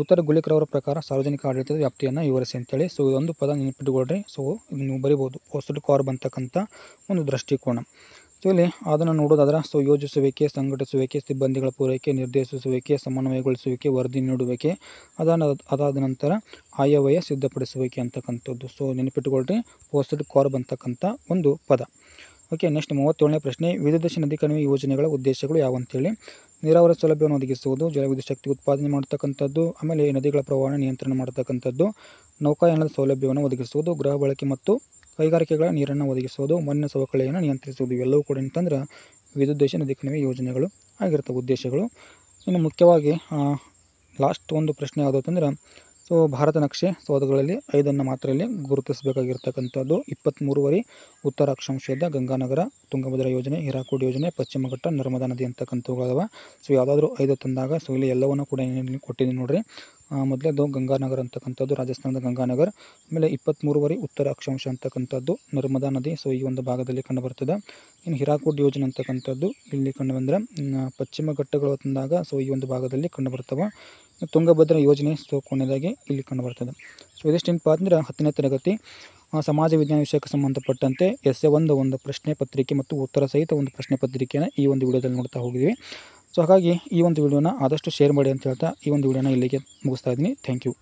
ಉತ್ತರ ಗುಳಿಕರವರ ಪ್ರಕಾರ ಸಾರ್ವಜನಿಕ ಆಡಳಿತದ ವ್ಯಾಪ್ತಿಯನ್ನು ವಿವರಿಸಿ ಅಂತೇಳಿ. ಸೊ ಇದೊಂದು ಪದ ನೆನಪಿಟ್ಟುಕೊಳ್ರಿ. ಸೊ ಇದು ನೀವು ಬರಿಬೋದು. ಪೋಸ್ಟ್ ಕಾರ್ಬ್ ಅಂತಕ್ಕಂಥ ಒಂದು ದೃಷ್ಟಿಕೋನ. ಸೊ ಇಲ್ಲಿ ಅದನ್ನು ನೋಡೋದಾದ್ರೆ ಸೊ ಯೋಜಿಸುವಿಕೆ, ಸಂಘಟಿಸುವಿಕೆ, ಸಿಬ್ಬಂದಿಗಳ ಪೂರೈಕೆ, ನಿರ್ದೇಶಿಸುವಿಕೆ, ಸಮನ್ವಯಗೊಳಿಸುವಿಕೆ, ವರದಿ ನೀಡುವಿಕೆ, ಅದಾದ ನಂತರ ಆಯವ್ಯಯ ಸಿದ್ಧಪಡಿಸುವಿಕೆ ಅಂತಕ್ಕಂಥದ್ದು. ಸೊ ನೆನಪಿಟ್ಟುಕೊಳ್ರಿ ಪೋಸ್ಟ್ ಕಾರ್ಬ್ ಅಂತಕ್ಕಂಥ ಒಂದು ಪದ. ಓಕೆ, ನೆಕ್ಸ್ಟ್ 37ನೇ ಪ್ರಶ್ನೆ ವಿದ್ಯುತ್ ನದೀಕರಣ ಯೋಜನೆಗಳ ಉದ್ದೇಶಗಳು ಯಾವಂತೇಳಿ. ನೀರಾವರಿ ಸೌಲಭ್ಯವನ್ನು ಒದಗಿಸುವುದು, ಜಲವಿದ್ಯುತ್ ಶಕ್ತಿ ಉತ್ಪಾದನೆ ಮಾಡ್ತಕ್ಕಂಥದ್ದು, ಆಮೇಲೆ ನದಿಗಳ ಪ್ರವಾಹವನ್ನು ನಿಯಂತ್ರಣ ಮಾಡ್ತಕ್ಕಂಥದ್ದು, ನೌಕಾಯಾನದ ಸೌಲಭ್ಯವನ್ನು ಒದಗಿಸುವುದು, ಗೃಹ ಬಳಕೆ ಮತ್ತು ಕೈಗಾರಿಕೆಗಳ ನೀರನ್ನು ಒದಗಿಸುವುದು, ಮಣ್ಣಿನ ಸವಕಳಿಯನ್ನು ನಿಯಂತ್ರಿಸುವುದು. ಇವೆಲ್ಲವೂ ಕೂಡ ಅಂತಂದ್ರೆ ವಿದ್ಯುತ್ ನದೀಕರಣ ಯೋಜನೆಗಳು ಆಗಿರ್ತವೆ ಉದ್ದೇಶಗಳು. ಇನ್ನು ಮುಖ್ಯವಾಗಿ ಲಾಸ್ಟ್ ಒಂದು ಪ್ರಶ್ನೆ ಯಾವುದು ಅಂತಂದ್ರೆ ಸೊ ಭಾರತ ನಕ್ಷೆ. ಸೊ ಅವುಗಳಲ್ಲಿ 5 ಮಾತ್ರ ಇಲ್ಲಿ ಗುರುತಿಸಬೇಕಾಗಿರ್ತಕ್ಕಂಥದ್ದು. 23 ಉತ್ತರ ಅಕ್ಷಾಂಶದ ಗಂಗಾನಗರ, ತುಂಗಭದ್ರಾ ಯೋಜನೆ, ಹಿರಾಕೂಡ್ ಯೋಜನೆ, ಪಶ್ಚಿಮ ಘಟ್ಟ, ನರ್ಮದಾ ನದಿ ಅಂತಕ್ಕಂಥವುಗಳವ. ಸೊ ಯಾವುದಾದ್ರೂ 5 ತಂದಾಗ ಸೊ ಇಲ್ಲಿ ಎಲ್ಲವನ್ನು ಕೂಡ ಕೊಟ್ಟಿದ್ದೀನಿ ನೋಡ್ರಿ. ಮೊದಲೇದು ಗಂಗಾನಗರ ಅಂತಕ್ಕಂಥದ್ದು ರಾಜಸ್ಥಾನದ ಗಂಗಾನಗರ್. ಆಮೇಲೆ 23 ಉತ್ತರ ಅಕ್ಷಾಂಶ ಅಂತಕ್ಕಂಥದ್ದು ನರ್ಮದಾ ನದಿ. ಸೊ ಈ ಒಂದು ಭಾಗದಲ್ಲಿ ಕಂಡುಬರ್ತದೆ. ಇನ್ನು ಹಿರಾಕೂಡ್ ಯೋಜನೆ ಅಂತಕ್ಕಂಥದ್ದು ಇಲ್ಲಿ ಕಂಡುಬಂದರೆ ಪಶ್ಚಿಮ ಘಟ್ಟಗಳು ತಂದಾಗ ಸೊ ಈ ಒಂದು ಭಾಗದಲ್ಲಿ ಕಂಡುಬರ್ತವೆ. ತುಂಗಭದ್ರಾ ಯೋಜನೆ ಸೊ ಕೊನೆಯದಾಗಿ ಇಲ್ಲಿ ಕಂಡುಬರ್ತದೆ. ಸೊ ಇದಿಷ್ಟೇನಪ್ಪ ಅಂದ್ರೆ 10ನೇ ತರಗತಿ ಸಮಾಜ ವಿಜ್ಞಾನ ವಿಷಯಕ್ಕೆ ಸಂಬಂಧಪಟ್ಟಂತೆ essay 1 ಒಂದು ಪ್ರಶ್ನೆ ಪತ್ರಿಕೆ ಮತ್ತು ಉತ್ತರ ಸಹಿತ ಒಂದು ಪ್ರಶ್ನೆ ಪತ್ರಿಕೆಯನ್ನು ಈ ಒಂದು ವಿಡಿಯೋದಲ್ಲಿ ನೋಡ್ತಾ ಹೋಗಿದ್ವಿ. ಸೊ ಹಾಗಾಗಿ ಈ ಒಂದು ವಿಡಿಯೋನ ಆದಷ್ಟು ಶೇರ್ ಮಾಡಿ ಅಂತ ಹೇಳ್ತಾ ಈ ಒಂದು ವಿಡಿಯೋನ ಇಲ್ಲಿಗೆ ಮುಗಿಸ್ತಾ ಇದ್ದೀನಿ. Thank you.